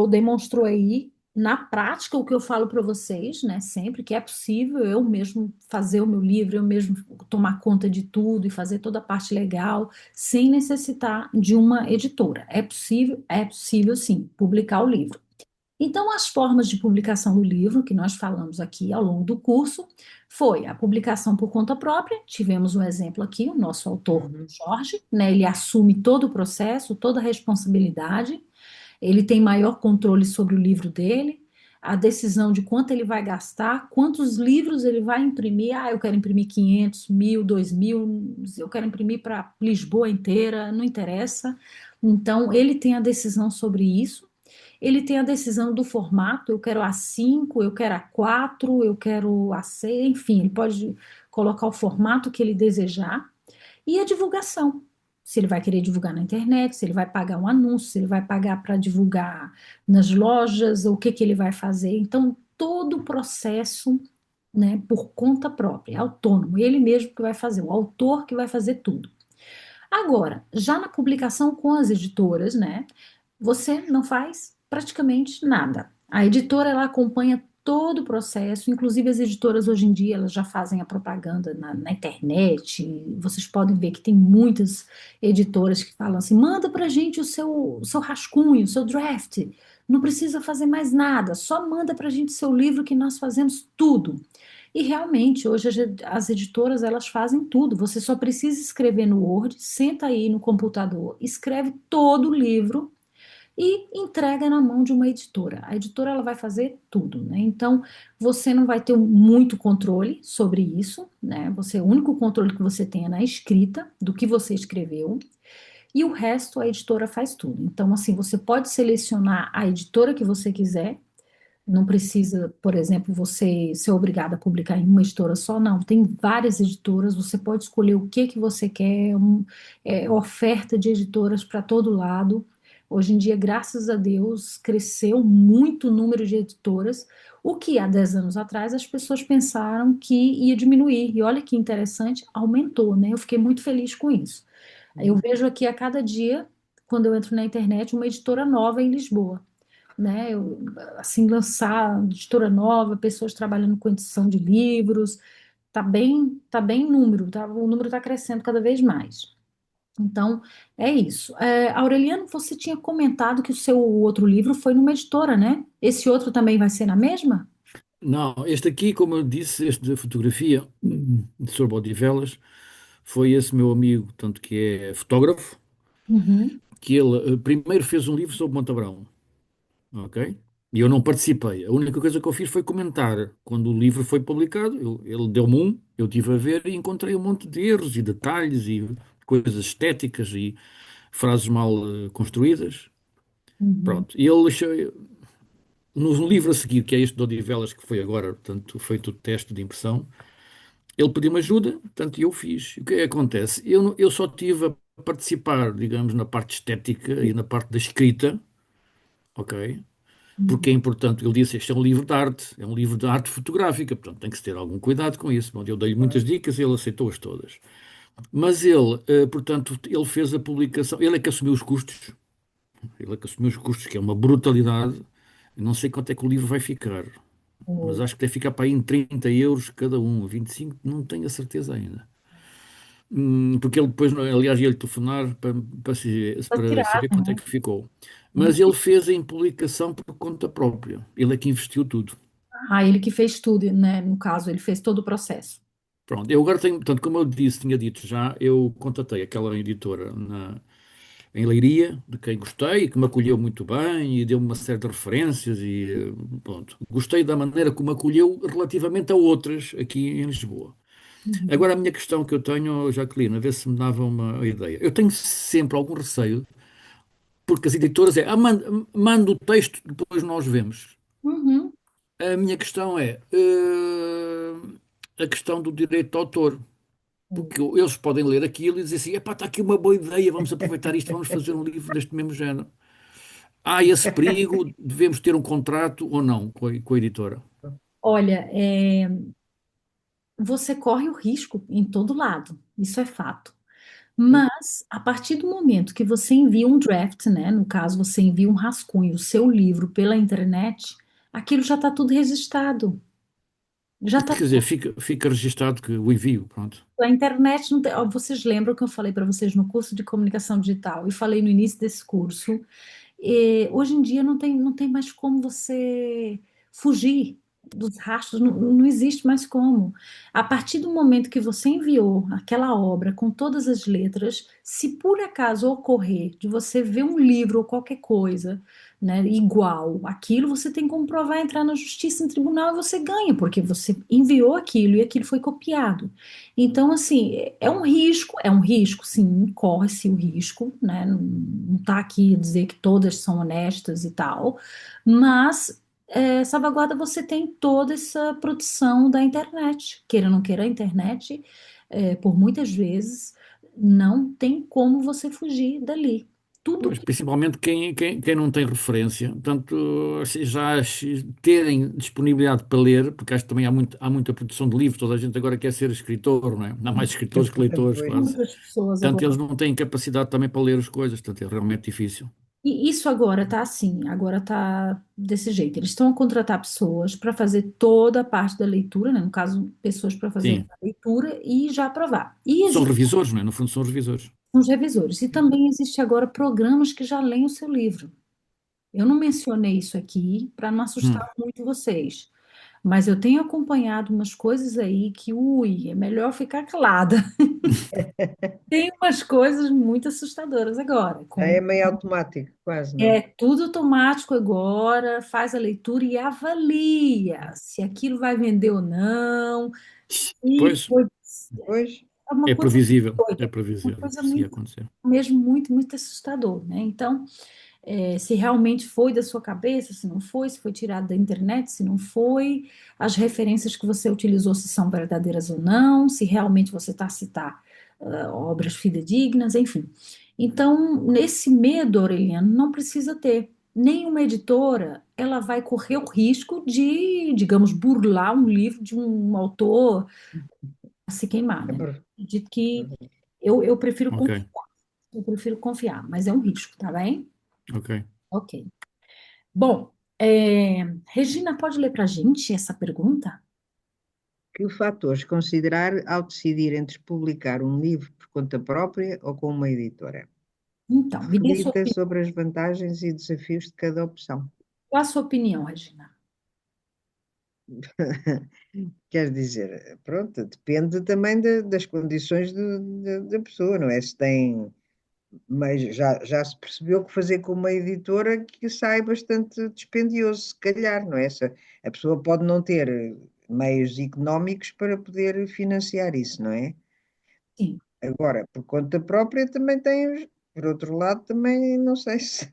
[SPEAKER 1] demonstrou aí na prática o que eu falo para vocês, né? Sempre que é possível eu mesmo fazer o meu livro, eu mesmo tomar conta de tudo e fazer toda a parte legal, sem necessitar de uma editora. É possível sim, publicar o livro. Então, as formas de publicação do livro que nós falamos aqui ao longo do curso foi a publicação por conta própria, tivemos um exemplo aqui, o nosso autor Jorge, né, ele assume todo o processo, toda a responsabilidade, ele tem maior controle sobre o livro dele, a decisão de quanto ele vai gastar, quantos livros ele vai imprimir, eu quero imprimir 500, 1.000, 2.000, eu quero imprimir para Lisboa inteira, não interessa. Então, ele tem a decisão sobre isso, ele tem a decisão do formato, eu quero A5, eu quero A4, eu quero A6, enfim, ele pode colocar o formato que ele desejar. E a divulgação, se ele vai querer divulgar na internet, se ele vai pagar um anúncio, se ele vai pagar para divulgar nas lojas, o que que ele vai fazer. Então, todo o processo, né, por conta própria, é autônomo, ele mesmo que vai fazer, o autor que vai fazer tudo. Agora, já na publicação com as editoras, né, você não faz praticamente nada. A editora ela acompanha todo o processo, inclusive as editoras hoje em dia elas já fazem a propaganda na internet. Vocês podem ver que tem muitas editoras que falam assim: manda para a gente o seu rascunho, o seu draft. Não precisa fazer mais nada, só manda para a gente seu livro que nós fazemos tudo. E realmente, hoje as editoras elas fazem tudo. Você só precisa escrever no Word, senta aí no computador, escreve todo o livro e entrega na mão de uma editora. A editora ela vai fazer tudo, né? Então você não vai ter muito controle sobre isso, né? O único controle que você tem é na escrita do que você escreveu. E o resto a editora faz tudo. Então, assim, você pode selecionar a editora que você quiser, não precisa, por exemplo, você ser obrigado a publicar em uma editora só, não. Tem várias editoras, você pode escolher o que que você quer, oferta de editoras para todo lado. Hoje em dia, graças a Deus, cresceu muito o número de editoras, o que há 10 anos atrás as pessoas pensaram que ia diminuir. E olha que interessante, aumentou, né? Eu fiquei muito feliz com isso. Eu vejo aqui a cada dia, quando eu entro na internet, uma editora nova em Lisboa, né? Assim, lançar editora nova, pessoas trabalhando com edição de livros, tá bem número, tá? O número está crescendo cada vez mais. Então, é isso. Aureliano, você tinha comentado que o seu outro livro foi numa editora, né? Esse outro também vai ser na mesma?
[SPEAKER 3] Não, este aqui, como eu disse, este da fotografia de Sr. Odivelas, foi esse meu amigo, tanto que é fotógrafo,
[SPEAKER 1] Uhum,
[SPEAKER 3] que ele primeiro fez um livro sobre Montabrão, ok? E eu não participei. A única coisa que eu fiz foi comentar. Quando o livro foi publicado, ele deu-me um, eu estive a ver e encontrei um monte de erros e detalhes e coisas estéticas e frases mal construídas.
[SPEAKER 1] uhum,
[SPEAKER 3] Pronto. E ele no livro a seguir, que é este de Odivelas, que foi agora, portanto, feito o teste de impressão, ele pediu-me ajuda, portanto, eu fiz. O que é que acontece? Eu só tive a participar, digamos, na parte estética e na parte da escrita, ok? Porque
[SPEAKER 1] uhum.
[SPEAKER 3] é importante, ele disse, este é um livro de arte, é um livro de arte fotográfica, portanto, tem que se ter algum cuidado com isso. Bom, eu dei-lhe muitas dicas e ele aceitou-as todas. Mas ele, portanto, ele fez a publicação, ele é que assumiu os custos, ele é que assumiu os custos, que é uma brutalidade. Eu não sei quanto é que o livro vai ficar, mas
[SPEAKER 1] Oh,
[SPEAKER 3] acho que deve ficar para aí em 30 euros cada um, 25, não tenho a certeza ainda. Porque ele depois, aliás, ia-lhe telefonar
[SPEAKER 1] vai
[SPEAKER 3] para
[SPEAKER 1] tirar,
[SPEAKER 3] saber quanto é
[SPEAKER 1] né?
[SPEAKER 3] que ficou.
[SPEAKER 1] Uhum.
[SPEAKER 3] Mas ele fez a publicação por conta própria. Ele é que investiu tudo.
[SPEAKER 1] Ah, ele que fez tudo, né? No caso, ele fez todo o processo.
[SPEAKER 3] Pronto, eu agora tenho, portanto, como eu disse, tinha dito já, eu contatei aquela editora em Leiria, de quem gostei, que me acolheu muito bem e deu-me uma série de referências e pronto. Gostei da maneira como me acolheu relativamente a outras aqui em Lisboa.
[SPEAKER 1] Uhum.
[SPEAKER 3] Agora a minha questão que eu tenho, Jaqueline, a ver se me dava uma ideia. Eu tenho sempre algum receio, porque as editoras manda o texto, depois nós vemos.
[SPEAKER 1] Uhum.
[SPEAKER 3] A minha questão é a questão do direito de autor. Porque eles podem ler aquilo e dizer assim: epá, está aqui uma boa ideia, vamos aproveitar isto, vamos fazer um livro deste mesmo género. Há esse perigo, devemos ter um contrato ou não com a editora.
[SPEAKER 1] Olha, você corre o risco em todo lado, isso é fato. Mas, a partir do momento que você envia um draft, né? No caso, você envia um rascunho, o seu livro pela internet, aquilo já está tudo registrado. Já está.
[SPEAKER 3] Quer dizer, fica registado que o envio, pronto.
[SPEAKER 1] A internet não tem. Ó, vocês lembram que eu falei para vocês no curso de comunicação digital e falei no início desse curso? Hoje em dia não tem mais como você fugir dos rastros, não existe mais como. A partir do momento que você enviou aquela obra com todas as letras, se por acaso ocorrer de você ver um livro ou qualquer coisa, né, igual aquilo, você tem como provar, entrar na justiça, em tribunal, e você ganha, porque você enviou aquilo e aquilo foi copiado. Então, assim, é um risco, sim, corre-se o risco, né? Não está aqui a dizer que todas são honestas e tal, mas salvaguarda você tem toda essa proteção da internet. Queira ou não queira, a internet, por muitas vezes, não tem como você fugir dali. Tudo
[SPEAKER 3] Pois,
[SPEAKER 1] que.
[SPEAKER 3] principalmente quem não tem referência, portanto, terem disponibilidade para ler, porque acho que também há muita produção de livros, toda a gente agora quer ser escritor, não é? Há mais escritores que leitores,
[SPEAKER 2] Pois.
[SPEAKER 3] quase.
[SPEAKER 1] Muitas pessoas
[SPEAKER 3] Portanto,
[SPEAKER 1] agora.
[SPEAKER 3] eles não têm capacidade também para ler as coisas, portanto, é realmente difícil.
[SPEAKER 1] E isso agora tá assim, agora tá desse jeito. Eles estão a contratar pessoas para fazer toda a parte da leitura, né? No caso, pessoas para fazer
[SPEAKER 3] Sim,
[SPEAKER 1] a leitura e já aprovar. E
[SPEAKER 3] são
[SPEAKER 1] existem
[SPEAKER 3] revisores, não é? No fundo, são revisores.
[SPEAKER 1] os revisores. E também existe agora programas que já leem o seu livro. Eu não mencionei isso aqui para não
[SPEAKER 3] Hum.
[SPEAKER 1] assustar muito vocês, mas eu tenho acompanhado umas coisas aí que, ui, é melhor ficar calada. Tem umas coisas muito assustadoras agora,
[SPEAKER 2] Já
[SPEAKER 1] como
[SPEAKER 2] é meio automático, quase, não?
[SPEAKER 1] é tudo automático agora, faz a leitura e avalia se aquilo vai vender ou não. E
[SPEAKER 3] Pois,
[SPEAKER 1] foi
[SPEAKER 2] Pois,
[SPEAKER 1] uma coisa
[SPEAKER 3] é
[SPEAKER 1] doida, uma
[SPEAKER 3] previsível
[SPEAKER 1] coisa
[SPEAKER 3] que isso ia
[SPEAKER 1] muito,
[SPEAKER 3] acontecer.
[SPEAKER 1] mesmo muito, muito assustador, né? Então, se realmente foi da sua cabeça, se não foi, se foi tirado da internet, se não foi, as referências que você utilizou, se são verdadeiras ou não, se realmente você está a citar obras fidedignas, enfim. Então, nesse medo, Aureliano, não precisa ter. Nenhuma editora, ela vai correr o risco de, digamos, burlar um livro de um autor a se queimar,
[SPEAKER 2] é
[SPEAKER 1] né?
[SPEAKER 2] verdade.
[SPEAKER 1] Acredito que eu prefiro
[SPEAKER 3] Ok,
[SPEAKER 1] confiar, mas é um risco, tá bem?
[SPEAKER 3] ok.
[SPEAKER 1] Ok. Bom, Regina, pode ler para a gente essa pergunta?
[SPEAKER 2] Que fatores considerar ao decidir entre publicar um livro por conta própria ou com uma editora?
[SPEAKER 1] Então, me dê sua
[SPEAKER 2] Reflita
[SPEAKER 1] opinião.
[SPEAKER 2] sobre as vantagens e desafios de cada opção.
[SPEAKER 1] Qual a sua opinião, Regina?
[SPEAKER 2] Quer dizer, pronto, depende também das condições da pessoa, não é? Se tem, mas já se percebeu que fazer com uma editora que sai bastante dispendioso, se calhar, não é? A pessoa pode não ter meios económicos para poder financiar isso, não é?
[SPEAKER 1] Sim.
[SPEAKER 2] Agora, por conta própria também tem, por outro lado, também não sei se,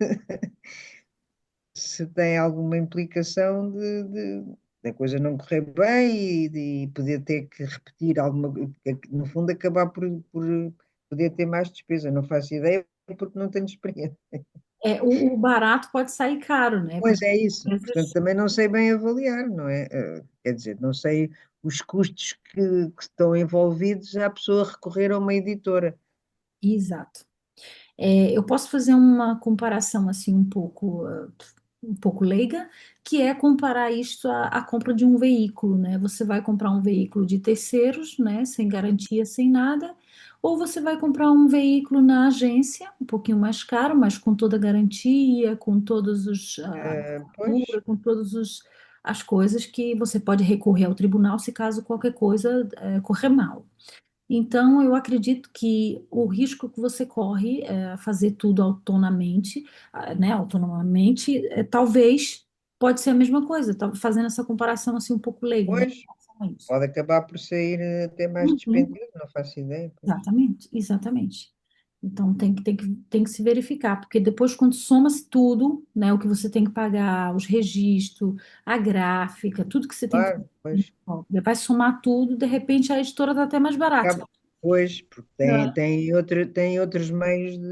[SPEAKER 2] se tem alguma implicação da coisa não correr bem e de poder ter que repetir alguma, no fundo acabar por poder ter mais despesa. Não faço ideia porque não tenho experiência.
[SPEAKER 1] O barato pode sair caro, né?
[SPEAKER 2] Pois
[SPEAKER 1] Porque
[SPEAKER 2] é isso.
[SPEAKER 1] às
[SPEAKER 2] Portanto,
[SPEAKER 1] vezes-
[SPEAKER 2] também não sei bem avaliar, não é? Quer dizer, não sei os custos que estão envolvidos à pessoa recorrer a uma editora.
[SPEAKER 1] Exato. Eu posso fazer uma comparação assim um pouco leiga, que é comparar isto à compra de um veículo, né? Você vai comprar um veículo de terceiros, né? Sem garantia, sem nada, ou você vai comprar um veículo na agência, um pouquinho mais caro, mas com toda a garantia, com todos os
[SPEAKER 2] Pois,
[SPEAKER 1] com todos as coisas que você pode recorrer ao tribunal se caso qualquer coisa correr mal. Então, eu acredito que o risco que você corre fazer tudo autonomamente, né, autonomamente, talvez pode ser a mesma coisa, fazendo essa comparação assim um pouco leiga, né?
[SPEAKER 2] pois, pode acabar por sair até mais
[SPEAKER 1] Uhum.
[SPEAKER 2] dispendioso, não faço ideia. Pois.
[SPEAKER 1] Exatamente, exatamente. Então tem que se verificar, porque depois, quando soma-se tudo, né, o que você tem que pagar, os registros, a gráfica, tudo que você tem que
[SPEAKER 2] Claro,
[SPEAKER 1] fazer,
[SPEAKER 2] pois.
[SPEAKER 1] ó, vai somar tudo, de repente a editora está até mais barata.
[SPEAKER 2] Acaba, pois, porque
[SPEAKER 1] Ah,
[SPEAKER 2] tem outros meios de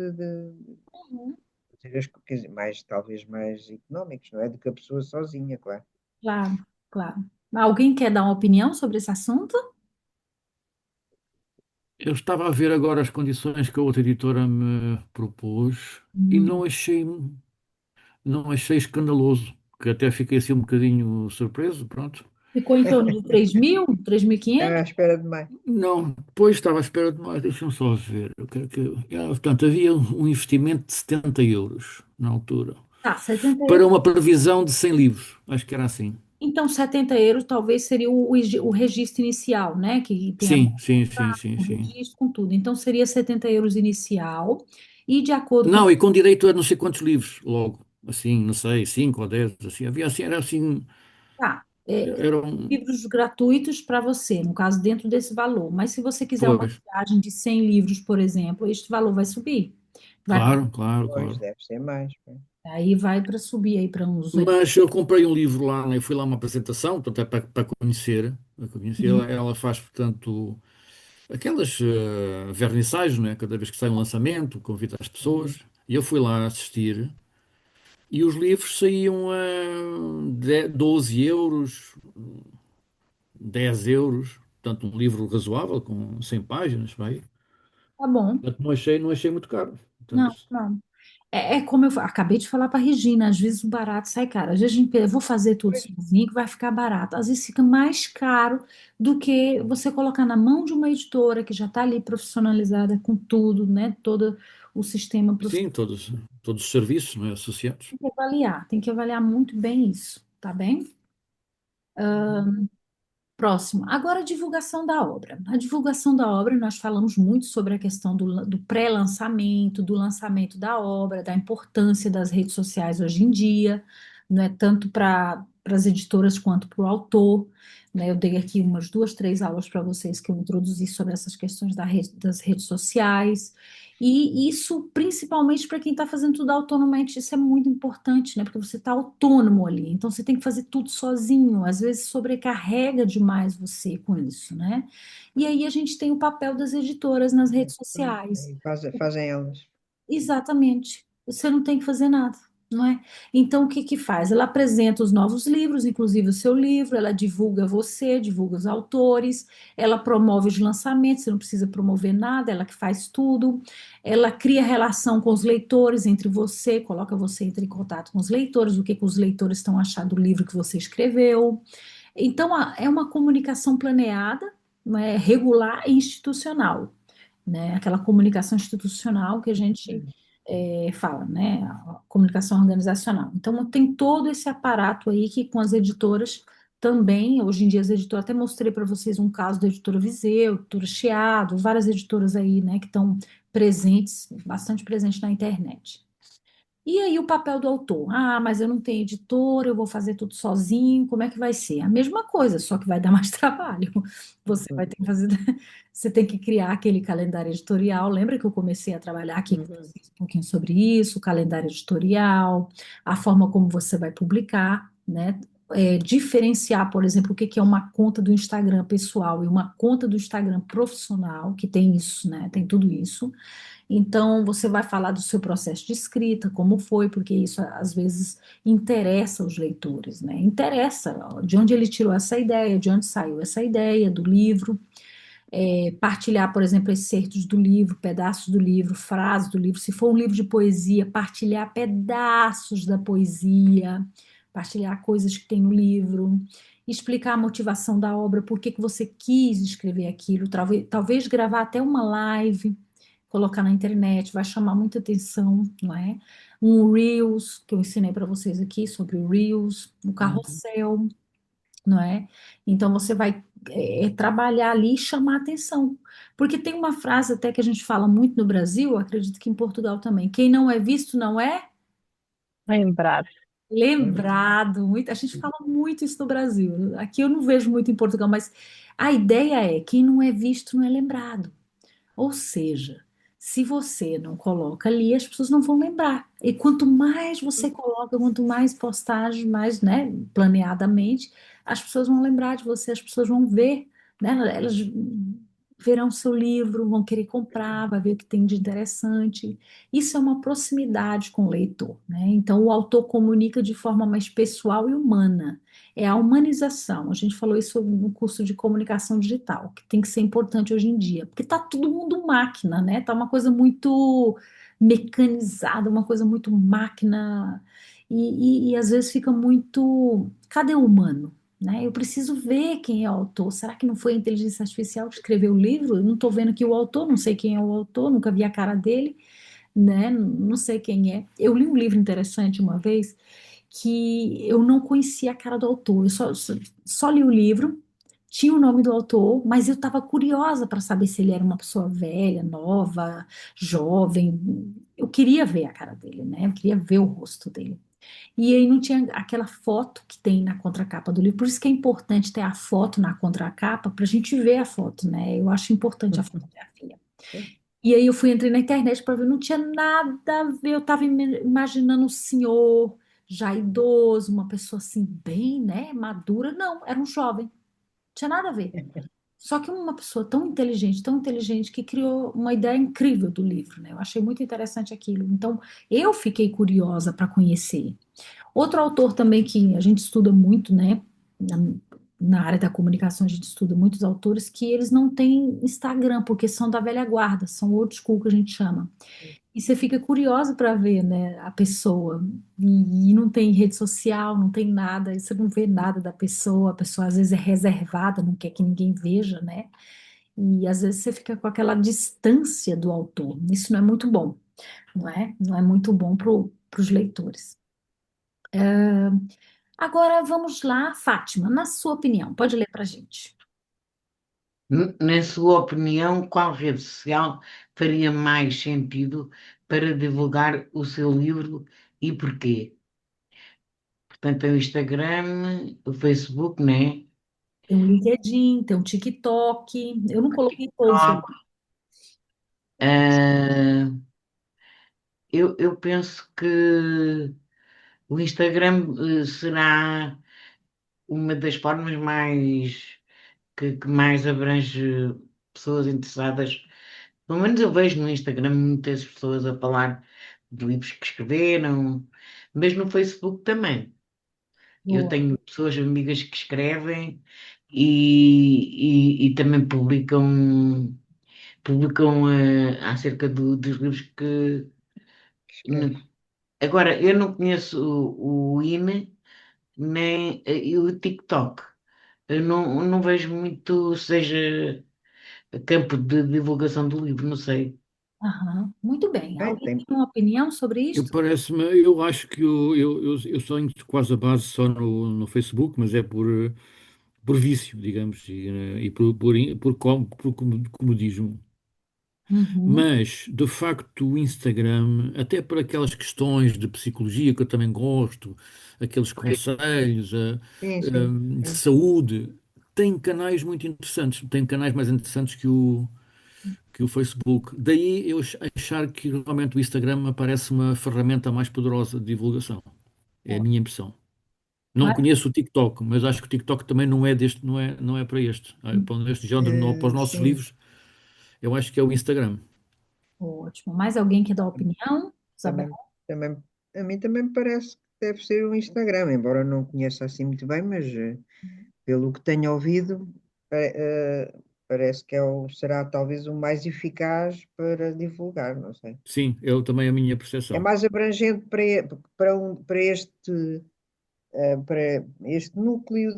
[SPEAKER 1] uhum.
[SPEAKER 2] fazer quer dizer, mais, talvez mais económicos, não é? Do que a pessoa sozinha, claro.
[SPEAKER 1] Claro, claro. Alguém quer dar uma opinião sobre esse assunto?
[SPEAKER 3] Eu estava a ver agora as condições que a outra editora me propôs e
[SPEAKER 1] Hum.
[SPEAKER 3] não achei escandaloso, que até fiquei assim um bocadinho surpreso, pronto.
[SPEAKER 1] Ficou em torno de 3.000,
[SPEAKER 2] À
[SPEAKER 1] 3.500?
[SPEAKER 2] espera de mais.
[SPEAKER 3] Não, depois estava à espera de mais, deixa-me só ver. Portanto, havia um investimento de 70 euros na altura,
[SPEAKER 1] Tá, 70
[SPEAKER 3] para
[SPEAKER 1] euros.
[SPEAKER 3] uma previsão de 100 livros, acho que era assim.
[SPEAKER 1] Então, 70 euros talvez seria o registro inicial, né? Que tem a
[SPEAKER 3] Sim, sim, sim, sim,
[SPEAKER 1] o
[SPEAKER 3] sim.
[SPEAKER 1] registro com tudo. Então, seria 70 euros inicial. E de acordo com.
[SPEAKER 3] Não, e com direito a não sei quantos livros, logo, assim, não sei, 5 ou 10, assim, havia assim, era assim,
[SPEAKER 1] Tá,
[SPEAKER 3] era um,
[SPEAKER 1] livros gratuitos para você, no caso, dentro desse valor. Mas se você quiser uma
[SPEAKER 3] pois,
[SPEAKER 1] tiragem de 100 livros, por exemplo, este valor vai subir. Vai para
[SPEAKER 3] claro, claro,
[SPEAKER 2] Pois,
[SPEAKER 3] claro.
[SPEAKER 2] deve ser mais. Pois.
[SPEAKER 1] Aí vai para subir aí para uns 8.
[SPEAKER 3] Mas eu comprei um livro lá, né, fui lá a uma apresentação, portanto é para conhecer, ela faz, portanto, aquelas vernissagens, né, cada vez que sai um lançamento, convida as pessoas, e eu fui lá assistir, e os livros saíam a 12 euros, 10 euros, portanto um livro razoável, com 100 páginas, vai.
[SPEAKER 1] Tá bom.
[SPEAKER 3] Portanto, não achei muito caro. Portanto,
[SPEAKER 1] Não, não. É como acabei de falar para Regina, às vezes o barato sai caro. Às vezes a gente pensa, eu vou fazer tudo
[SPEAKER 2] Pois,
[SPEAKER 1] sozinho que vai ficar barato. Às vezes fica mais caro do que você colocar na mão de uma editora que já está ali profissionalizada com tudo, né? Todo o sistema profissional.
[SPEAKER 3] sim, todos os serviços, não é, associados.
[SPEAKER 1] Tem que avaliar muito bem isso, tá bem? Próximo. Agora, a divulgação da obra. A divulgação da obra, nós falamos muito sobre a questão do pré-lançamento, do lançamento da obra, da importância das redes sociais hoje em dia, né, tanto para as editoras quanto para o autor. Né, eu dei aqui umas duas, três aulas para vocês que eu introduzi sobre essas questões das redes sociais. E isso, principalmente para quem está fazendo tudo autonomamente, isso é muito importante, né? Porque você está autônomo ali, então você tem que fazer tudo sozinho, às vezes sobrecarrega demais você com isso, né? E aí a gente tem o papel das editoras nas redes
[SPEAKER 2] pronto,
[SPEAKER 1] sociais.
[SPEAKER 2] aí fazem elas.
[SPEAKER 1] Exatamente. Você não tem que fazer nada, não é? Então, o que que faz? Ela apresenta os novos livros, inclusive o seu livro, ela divulga você, divulga os autores, ela promove os lançamentos, você não precisa promover nada, ela que faz tudo. Ela cria relação com os leitores, entre você, coloca você em contato com os leitores, o que que os leitores estão achando do livro que você escreveu. Então, é uma comunicação planeada, né, regular e institucional, né? Aquela comunicação institucional que a gente fala, né? A comunicação organizacional. Então, tem todo esse aparato aí que com as editoras também, hoje em dia as editoras, até mostrei para vocês um caso da editora Viseu, editora Chiado, várias editoras aí, né, que estão presentes, bastante presentes na internet. E aí o papel do autor? Ah, mas eu não tenho editor, eu vou fazer tudo sozinho, como é que vai ser? A mesma coisa, só que vai dar mais trabalho. Você vai ter que fazer, você tem que criar aquele calendário editorial. Lembra que eu comecei a trabalhar aqui com
[SPEAKER 2] Uhum.
[SPEAKER 1] vocês um pouquinho sobre isso, o calendário editorial, a forma como você vai publicar, né? Diferenciar, por exemplo, o que que é uma conta do Instagram pessoal e uma conta do Instagram profissional, que tem isso, né? Tem tudo isso. Então, você vai falar do seu processo de escrita, como foi, porque isso às vezes interessa os leitores, né? Interessa ó, de onde ele tirou essa ideia, de onde saiu essa ideia do livro. Partilhar, por exemplo, excertos do livro, pedaços do livro, frases do livro. Se for um livro de poesia, partilhar pedaços da poesia, partilhar coisas que tem no livro, explicar a motivação da obra, por que que você quis escrever aquilo, talvez gravar até uma live, colocar na internet, vai chamar muita atenção, não é? Um Reels, que eu ensinei para vocês aqui sobre o Reels, o
[SPEAKER 2] Uhum.
[SPEAKER 1] carrossel, não é? Então você vai trabalhar ali e chamar atenção. Porque tem uma frase até que a gente fala muito no Brasil, acredito que em Portugal também: quem não é visto não é
[SPEAKER 4] Lembrar.
[SPEAKER 1] lembrado. A gente fala muito isso no Brasil. Aqui eu não vejo muito em Portugal, mas a ideia é: quem não é visto não é lembrado. Ou seja, se você não coloca ali, as pessoas não vão lembrar. E quanto mais você coloca, quanto mais postagem, mais, né, planeadamente, as pessoas vão lembrar de você, as pessoas vão ver, né, elas verão seu livro, vão querer comprar, vai ver o que tem de interessante. Isso é uma proximidade com o leitor, né? Então, o autor comunica de forma mais pessoal e humana. É a humanização. A gente falou isso no curso de comunicação digital, que tem que ser importante hoje em dia, porque tá todo mundo máquina, né? Tá uma coisa muito mecanizada, uma coisa muito máquina, e às vezes fica muito. Cadê o humano? Né? Eu preciso ver quem é o autor. Será que não foi a inteligência artificial que escreveu o livro? Eu não estou vendo aqui o autor, não sei quem é o autor, nunca vi a cara dele, né? Não sei quem é. Eu li um livro interessante uma vez que eu não conhecia a cara do autor. Eu só li o livro, tinha o nome do autor, mas eu estava curiosa para saber se ele era uma pessoa velha, nova, jovem. Eu queria ver a cara dele, né? Eu queria ver o rosto dele. E aí não tinha aquela foto que tem na contracapa do livro. Por isso que é importante ter a foto na contracapa para a gente ver a foto, né? Eu acho importante a fotografia. E aí eu entrei na internet para ver, não tinha nada a ver. Eu estava imaginando um senhor já idoso, uma pessoa assim bem, né, madura. Não, era um jovem. Não tinha nada a ver. Só que uma pessoa tão inteligente, que criou uma ideia incrível do livro, né? Eu achei muito interessante aquilo. Então, eu fiquei curiosa para conhecer. Outro autor também que a gente estuda muito, né? Na, na área da comunicação, a gente estuda muitos autores que eles não têm Instagram, porque são da velha guarda, são old school que a gente chama. E você fica curiosa para ver, né, a pessoa. E não tem rede social, não tem nada, e você não vê nada da pessoa, a pessoa às vezes é reservada, não quer que ninguém veja, né? E às vezes você fica com aquela distância do autor. Isso não é muito bom, não é? Não é muito bom para os leitores. Agora vamos lá, Fátima, na sua opinião, pode ler para a gente.
[SPEAKER 5] Na sua opinião, qual rede social faria mais sentido para divulgar o seu livro e porquê? Portanto, é o Instagram, o Facebook, né?
[SPEAKER 1] Tem um LinkedIn, tem um TikTok, eu não
[SPEAKER 5] O
[SPEAKER 1] coloquei todos aqui.
[SPEAKER 5] TikTok. Ah, eu penso que o Instagram será uma das formas mais que mais abrange pessoas interessadas. Pelo menos eu vejo no Instagram muitas pessoas a falar de livros que escreveram, mas no Facebook também. Eu
[SPEAKER 1] Boa.
[SPEAKER 5] tenho pessoas amigas que escrevem e também publicam acerca dos livros que.
[SPEAKER 2] Escreve.
[SPEAKER 5] Agora, eu não conheço o INE nem o TikTok. Eu não vejo muito, seja campo de divulgação do livro, não sei.
[SPEAKER 1] Aham, muito bem.
[SPEAKER 2] Bem,
[SPEAKER 1] Alguém tem uma opinião sobre
[SPEAKER 3] Eu
[SPEAKER 1] isto?
[SPEAKER 3] parece-me, eu acho que eu sonho quase a base só no Facebook, mas é por vício, digamos, e por comodismo.
[SPEAKER 1] Uhum.
[SPEAKER 3] Mas, de facto, o Instagram, até por aquelas questões de psicologia que eu também gosto, aqueles conselhos
[SPEAKER 2] sim, sim,
[SPEAKER 3] de
[SPEAKER 2] sim.
[SPEAKER 3] saúde, tem canais muito interessantes, tem canais mais interessantes que o Facebook. Daí eu achar que realmente o Instagram me parece uma ferramenta mais poderosa de divulgação. É a minha impressão. Não
[SPEAKER 1] Mas,
[SPEAKER 3] conheço o TikTok, mas acho que o TikTok também não é deste, não é para este. Para este género, para os nossos
[SPEAKER 2] Sim,
[SPEAKER 3] livros, eu acho que é o Instagram.
[SPEAKER 1] ótimo. Mais alguém quer dar opinião? Isabel?
[SPEAKER 2] também, também, a mim também me parece que deve ser o Instagram, embora eu não conheça assim muito bem, mas pelo que tenho ouvido, parece que será talvez o mais eficaz para divulgar, não sei.
[SPEAKER 3] Sim, é também a minha
[SPEAKER 2] É
[SPEAKER 3] percepção.
[SPEAKER 2] mais abrangente para este núcleo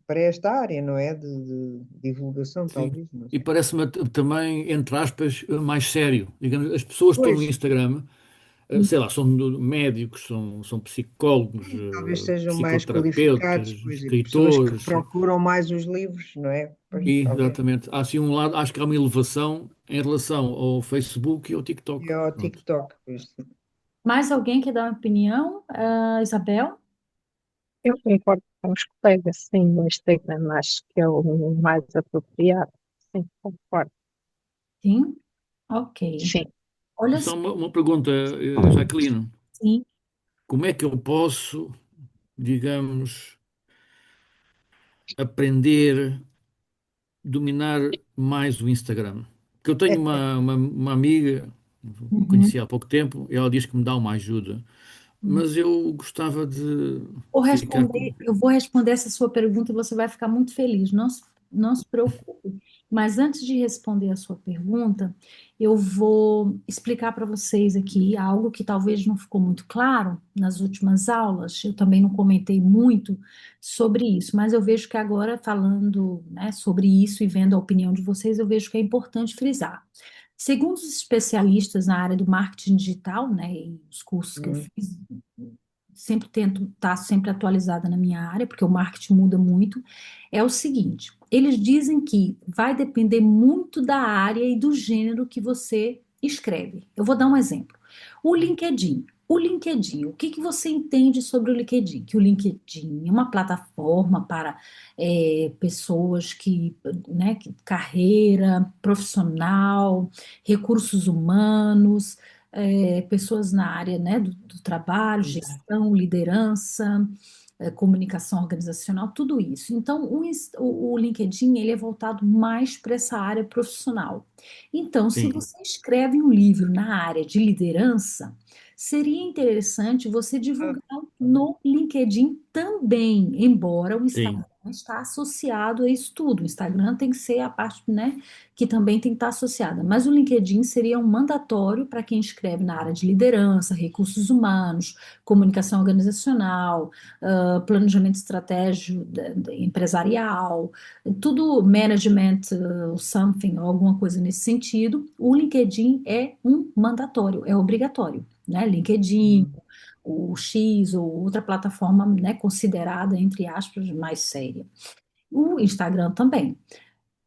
[SPEAKER 2] para esta área, não é? De divulgação,
[SPEAKER 3] Sim.
[SPEAKER 2] talvez, não
[SPEAKER 3] E
[SPEAKER 2] sei.
[SPEAKER 3] parece-me também, entre aspas, mais sério. Digamos, as pessoas que estão no
[SPEAKER 2] Pois,
[SPEAKER 3] Instagram, sei lá, são médicos, são psicólogos,
[SPEAKER 2] talvez sejam mais
[SPEAKER 3] psicoterapeutas,
[SPEAKER 2] qualificados, pois, e pessoas que
[SPEAKER 3] escritores,
[SPEAKER 2] procuram mais os livros, não é? Pois,
[SPEAKER 3] e
[SPEAKER 2] talvez.
[SPEAKER 3] exatamente. Há assim um lado, acho que há uma elevação em relação ao Facebook e ao
[SPEAKER 2] E
[SPEAKER 3] TikTok.
[SPEAKER 2] ao
[SPEAKER 3] Pronto.
[SPEAKER 2] TikTok, pois.
[SPEAKER 1] Mais alguém quer dar uma opinião? Isabel?
[SPEAKER 4] Eu concordo com os colegas, sim, o Instagram acho que é o mais apropriado. Sim, concordo.
[SPEAKER 1] Sim? Ok.
[SPEAKER 4] Sim.
[SPEAKER 1] Olha
[SPEAKER 3] Só
[SPEAKER 1] só,
[SPEAKER 3] uma pergunta, Jacqueline.
[SPEAKER 1] sim.
[SPEAKER 3] Como é que eu posso, digamos, aprender dominar mais o Instagram? Porque eu tenho uma amiga,
[SPEAKER 1] Uhum.
[SPEAKER 3] conheci há pouco tempo, e ela diz que me dá uma ajuda, mas eu gostava de ficar com.
[SPEAKER 1] Eu vou responder essa sua pergunta e você vai ficar muito feliz. Não se preocupe. Mas antes de responder a sua pergunta, eu vou explicar para vocês aqui algo que talvez não ficou muito claro nas últimas aulas. Eu também não comentei muito sobre isso, mas eu vejo que agora, falando, né, sobre isso e vendo a opinião de vocês, eu vejo que é importante frisar. Segundo os especialistas na área do marketing digital, né, e os cursos que eu
[SPEAKER 2] Hum,
[SPEAKER 1] fiz, sempre tento estar sempre atualizada na minha área, porque o marketing muda muito, é o seguinte: eles dizem que vai depender muito da área e do gênero que você escreve. Eu vou dar um exemplo. O LinkedIn. O que que você entende sobre o LinkedIn? Que o LinkedIn é uma plataforma para pessoas né, carreira profissional, recursos humanos, pessoas na área, né, do trabalho, gestão, liderança, comunicação organizacional, tudo isso. Então, o LinkedIn ele é voltado mais para essa área profissional. Então, se
[SPEAKER 3] Sim,
[SPEAKER 1] você escreve um livro na área de liderança, seria interessante você divulgar
[SPEAKER 2] talvez.
[SPEAKER 1] no LinkedIn também, embora o Instagram
[SPEAKER 3] sim,
[SPEAKER 1] está associado a isso tudo. O Instagram tem que ser a parte, né, que também tem que estar associada. Mas o LinkedIn seria um mandatório para quem escreve na área de liderança, recursos humanos, comunicação organizacional, planejamento estratégico empresarial, tudo management, something, alguma coisa nesse sentido. O LinkedIn é um mandatório, é obrigatório, né? LinkedIn,
[SPEAKER 2] Hum,
[SPEAKER 1] o X ou outra plataforma, né, considerada, entre aspas, mais séria. O Instagram também.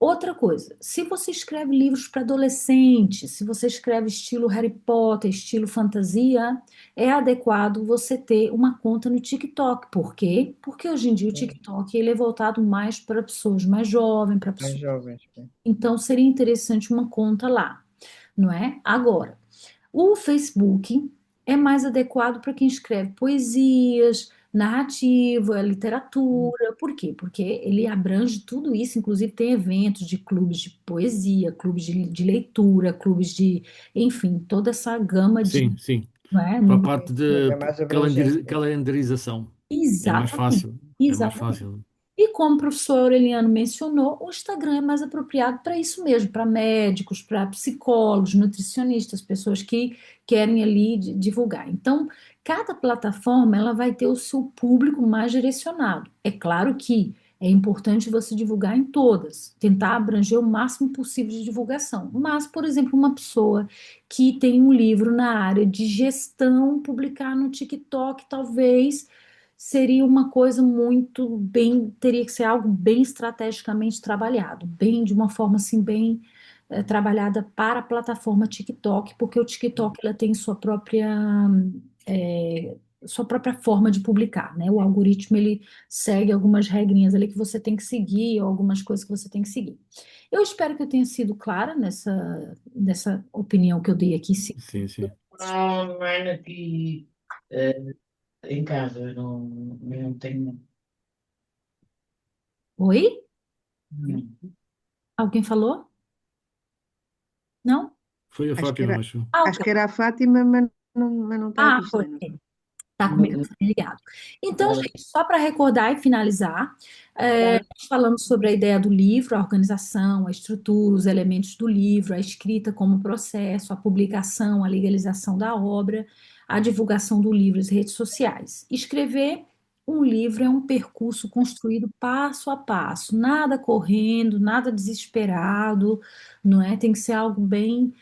[SPEAKER 1] Outra coisa, se você escreve livros para adolescentes, se você escreve estilo Harry Potter, estilo fantasia, é adequado você ter uma conta no TikTok. Por quê? Porque hoje em dia o
[SPEAKER 2] hum.
[SPEAKER 1] TikTok ele é voltado mais para pessoas mais jovens, para
[SPEAKER 2] Mais
[SPEAKER 1] pessoas.
[SPEAKER 2] jovens, bem.
[SPEAKER 1] Então seria interessante uma conta lá, não é? Agora, o Facebook é mais adequado para quem escreve poesias, narrativa,
[SPEAKER 2] Hum,
[SPEAKER 1] literatura. Por quê? Porque ele abrange tudo isso, inclusive tem eventos de clubes de poesia, clubes de leitura, clubes de, enfim, toda essa gama de,
[SPEAKER 3] sim, sim.
[SPEAKER 1] não é?
[SPEAKER 3] Para a
[SPEAKER 2] sim,
[SPEAKER 3] parte
[SPEAKER 2] sim,
[SPEAKER 3] de
[SPEAKER 2] é mais abrangente.
[SPEAKER 3] calendarização. É mais
[SPEAKER 1] Exatamente,
[SPEAKER 3] fácil. É mais
[SPEAKER 1] exatamente.
[SPEAKER 3] fácil.
[SPEAKER 1] E como o professor Aureliano mencionou, o Instagram é mais apropriado para isso mesmo, para médicos, para psicólogos, nutricionistas, pessoas que querem ali divulgar. Então, cada plataforma ela vai ter o seu público mais direcionado. É claro que É importante você divulgar em todas, tentar abranger o máximo possível de divulgação. Mas, por exemplo, uma pessoa que tem um livro na área de gestão, publicar no TikTok, talvez seria uma coisa muito bem, teria que ser algo bem estrategicamente trabalhado, bem de uma forma assim, bem trabalhada para a plataforma TikTok, porque o TikTok ela tem é, sua própria forma de publicar, né? O algoritmo ele segue algumas regrinhas ali que você tem que seguir, ou algumas coisas que você tem que seguir. Eu espero que eu tenha sido clara nessa opinião que eu dei aqui.
[SPEAKER 3] Sim, sim.
[SPEAKER 5] Online aqui em casa, eu não tenho.
[SPEAKER 1] Oi?
[SPEAKER 5] Não.
[SPEAKER 1] Alguém falou? Não?
[SPEAKER 3] Foi a
[SPEAKER 2] Acho que
[SPEAKER 3] Fátima,
[SPEAKER 2] era,
[SPEAKER 3] acho.
[SPEAKER 1] Ah,
[SPEAKER 2] acho
[SPEAKER 1] ok.
[SPEAKER 2] que era a Fátima, mas não está
[SPEAKER 1] Ah,
[SPEAKER 2] aqui,
[SPEAKER 1] foi.
[SPEAKER 2] Selena.
[SPEAKER 1] Tá com o microfone ligado. Então, gente, só para recordar e finalizar, nós falamos sobre a ideia do livro, a organização, a estrutura, os elementos do livro, a escrita como processo, a publicação, a legalização da obra, a divulgação do livro, as redes sociais. Escrever um livro é um percurso construído passo a passo, nada correndo, nada desesperado, não é? Tem que ser algo bem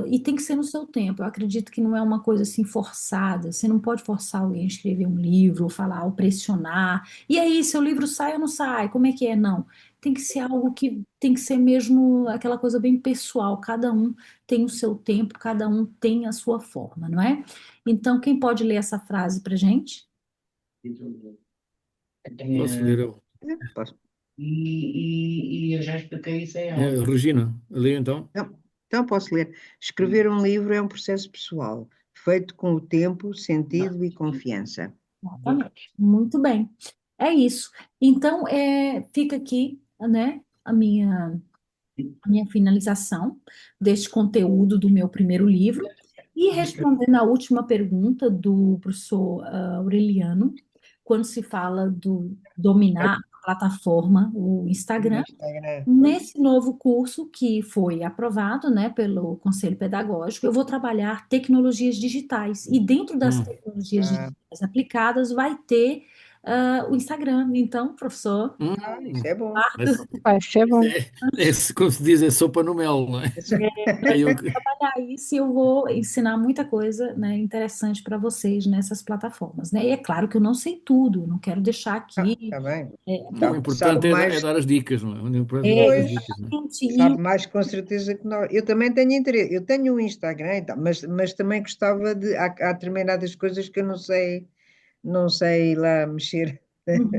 [SPEAKER 1] e tem que ser no seu tempo. Eu acredito que não é uma coisa assim forçada. Você não pode forçar alguém a escrever um livro, ou falar, ou pressionar. E aí, seu livro sai ou não sai? Como é que é? Não. Tem que ser algo que tem que ser mesmo aquela coisa bem pessoal. Cada um tem o seu tempo, cada um tem a sua forma, não é? Então, quem pode ler essa frase para gente?
[SPEAKER 3] Posso ler eu?
[SPEAKER 2] Posso?
[SPEAKER 5] E eu já expliquei isso a ela.
[SPEAKER 3] Regina, lê então.
[SPEAKER 2] Então posso ler. Escrever um livro é um processo pessoal, feito com o tempo, sentido e confiança.
[SPEAKER 1] Exatamente. Muito bem. É isso. Então, fica aqui, né, a minha finalização deste conteúdo do meu primeiro livro. E respondendo à última pergunta do professor Aureliano, quando se fala do dominar a plataforma, o Instagram,
[SPEAKER 2] Instagram, pois.
[SPEAKER 1] nesse novo curso que foi aprovado, né, pelo Conselho Pedagógico, eu vou trabalhar tecnologias digitais. E dentro das
[SPEAKER 3] Hum,
[SPEAKER 1] tecnologias
[SPEAKER 2] Ah,
[SPEAKER 1] digitais aplicadas vai ter o Instagram. Então, professor,
[SPEAKER 2] isso
[SPEAKER 3] hum.
[SPEAKER 2] é bom.
[SPEAKER 3] Esse,
[SPEAKER 4] Vai ser
[SPEAKER 3] esse
[SPEAKER 4] bom.
[SPEAKER 3] como se diz, é sopa no mel, não é? Aí eu,
[SPEAKER 1] aí se eu vou ensinar muita coisa, né, interessante para vocês nessas plataformas, né? E é claro que eu não sei tudo, não quero deixar aqui.
[SPEAKER 2] Está bem.
[SPEAKER 3] não, o
[SPEAKER 2] Sabe
[SPEAKER 3] importante é
[SPEAKER 2] mais,
[SPEAKER 3] dar as dicas, não é? O importante é dar as
[SPEAKER 1] É,
[SPEAKER 2] pois,
[SPEAKER 3] dicas, não é?
[SPEAKER 1] exatamente.
[SPEAKER 2] sabe mais com certeza que nós. Eu também tenho interesse. Eu tenho um Instagram, e tal, mas também gostava de. Há determinadas coisas que eu não sei lá mexer
[SPEAKER 1] Uhum.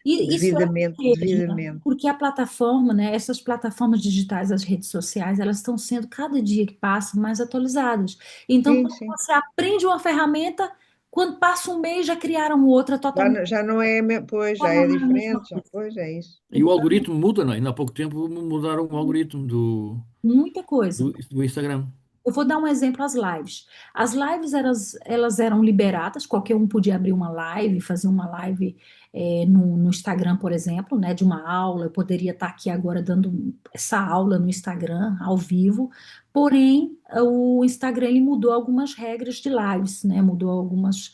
[SPEAKER 1] E isso é
[SPEAKER 2] devidamente,
[SPEAKER 1] porque, Gina,
[SPEAKER 2] devidamente.
[SPEAKER 1] porque a plataforma, né, essas plataformas digitais, as redes sociais, elas estão sendo cada dia que passa mais atualizadas. Então,
[SPEAKER 2] Sim,
[SPEAKER 1] quando
[SPEAKER 2] sim.
[SPEAKER 1] você aprende uma ferramenta, quando passa um mês já criaram outra totalmente
[SPEAKER 2] Já não é, pois, já é
[SPEAKER 1] a mesma
[SPEAKER 2] diferente, já,
[SPEAKER 1] coisa.
[SPEAKER 2] pois é isso.
[SPEAKER 3] E o algoritmo muda, não é? Ainda há pouco tempo mudaram o algoritmo
[SPEAKER 1] Muita coisa.
[SPEAKER 3] do Instagram.
[SPEAKER 1] Eu vou dar um exemplo, as lives. As lives, elas eram liberadas, qualquer um podia abrir uma live, fazer uma live no Instagram, por exemplo, né, de uma aula. Eu poderia estar aqui agora dando essa aula no Instagram, ao vivo. Porém, o Instagram ele mudou algumas regras de lives, né, mudou algumas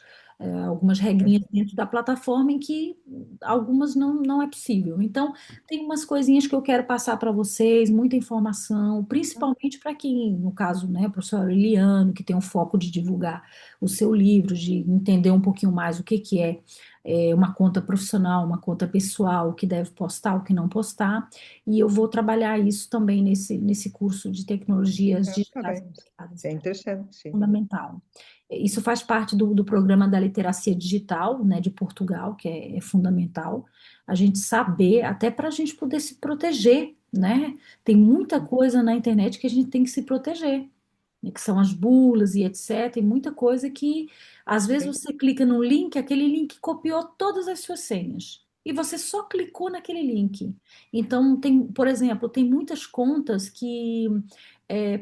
[SPEAKER 1] regrinhas dentro da plataforma em que algumas não é possível. Então, tem umas coisinhas que eu quero passar para vocês, muita informação, principalmente para quem, no caso, né, o professor Aureliano, que tem o foco de divulgar o seu livro, de entender um pouquinho mais o que que é uma conta profissional, uma conta pessoal, o que deve postar, o que não postar, e eu vou trabalhar isso também nesse curso de tecnologias
[SPEAKER 2] Está
[SPEAKER 1] digitais
[SPEAKER 2] bem.
[SPEAKER 1] aplicadas.
[SPEAKER 2] Isso é interessante, sim.
[SPEAKER 1] Fundamental. Isso faz parte do programa da literacia digital, né, de Portugal, que é fundamental. A gente saber, até para a gente poder se proteger, né? Tem muita coisa na internet que a gente tem que se proteger, né, que são as bulas e etc. E muita coisa que, às vezes,
[SPEAKER 2] Sim,
[SPEAKER 1] você clica no link, aquele link copiou todas as suas senhas. E você só clicou naquele link. Então, por exemplo, tem muitas contas que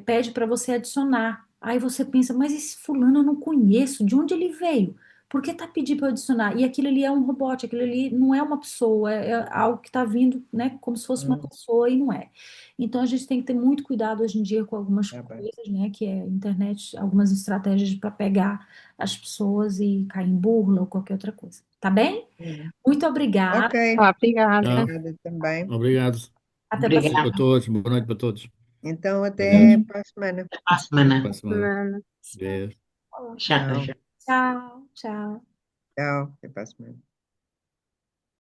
[SPEAKER 1] pede para você adicionar. Aí você pensa, mas esse fulano eu não conheço, de onde ele veio? Por que tá pedindo para eu adicionar? E aquilo ali é um robô, aquilo ali não é uma pessoa, é algo que está vindo, né, como se fosse uma
[SPEAKER 2] Hum,
[SPEAKER 1] pessoa e não é. Então a gente tem que ter muito cuidado hoje em dia com algumas
[SPEAKER 2] tá bem.
[SPEAKER 1] coisas, né, que é internet, algumas estratégias para pegar as pessoas e cair em burla ou qualquer outra coisa. Tá bem?
[SPEAKER 2] Hum.
[SPEAKER 1] Muito obrigada.
[SPEAKER 2] Ok,
[SPEAKER 4] Obrigada.
[SPEAKER 3] Tá?
[SPEAKER 2] obrigada também.
[SPEAKER 3] Obrigado.
[SPEAKER 1] Até para
[SPEAKER 3] Boa noite para
[SPEAKER 5] Obrigada.
[SPEAKER 3] todos. Boa noite para todos.
[SPEAKER 2] Então, até
[SPEAKER 3] Adeus.
[SPEAKER 2] para a semana.
[SPEAKER 5] Até para a semana.
[SPEAKER 3] Para a semana.
[SPEAKER 4] Semana.
[SPEAKER 3] Adeus.
[SPEAKER 5] Tchau,
[SPEAKER 2] Tchau,
[SPEAKER 5] tchau.
[SPEAKER 1] Tchau, tchau.
[SPEAKER 2] tchau, até para a semana.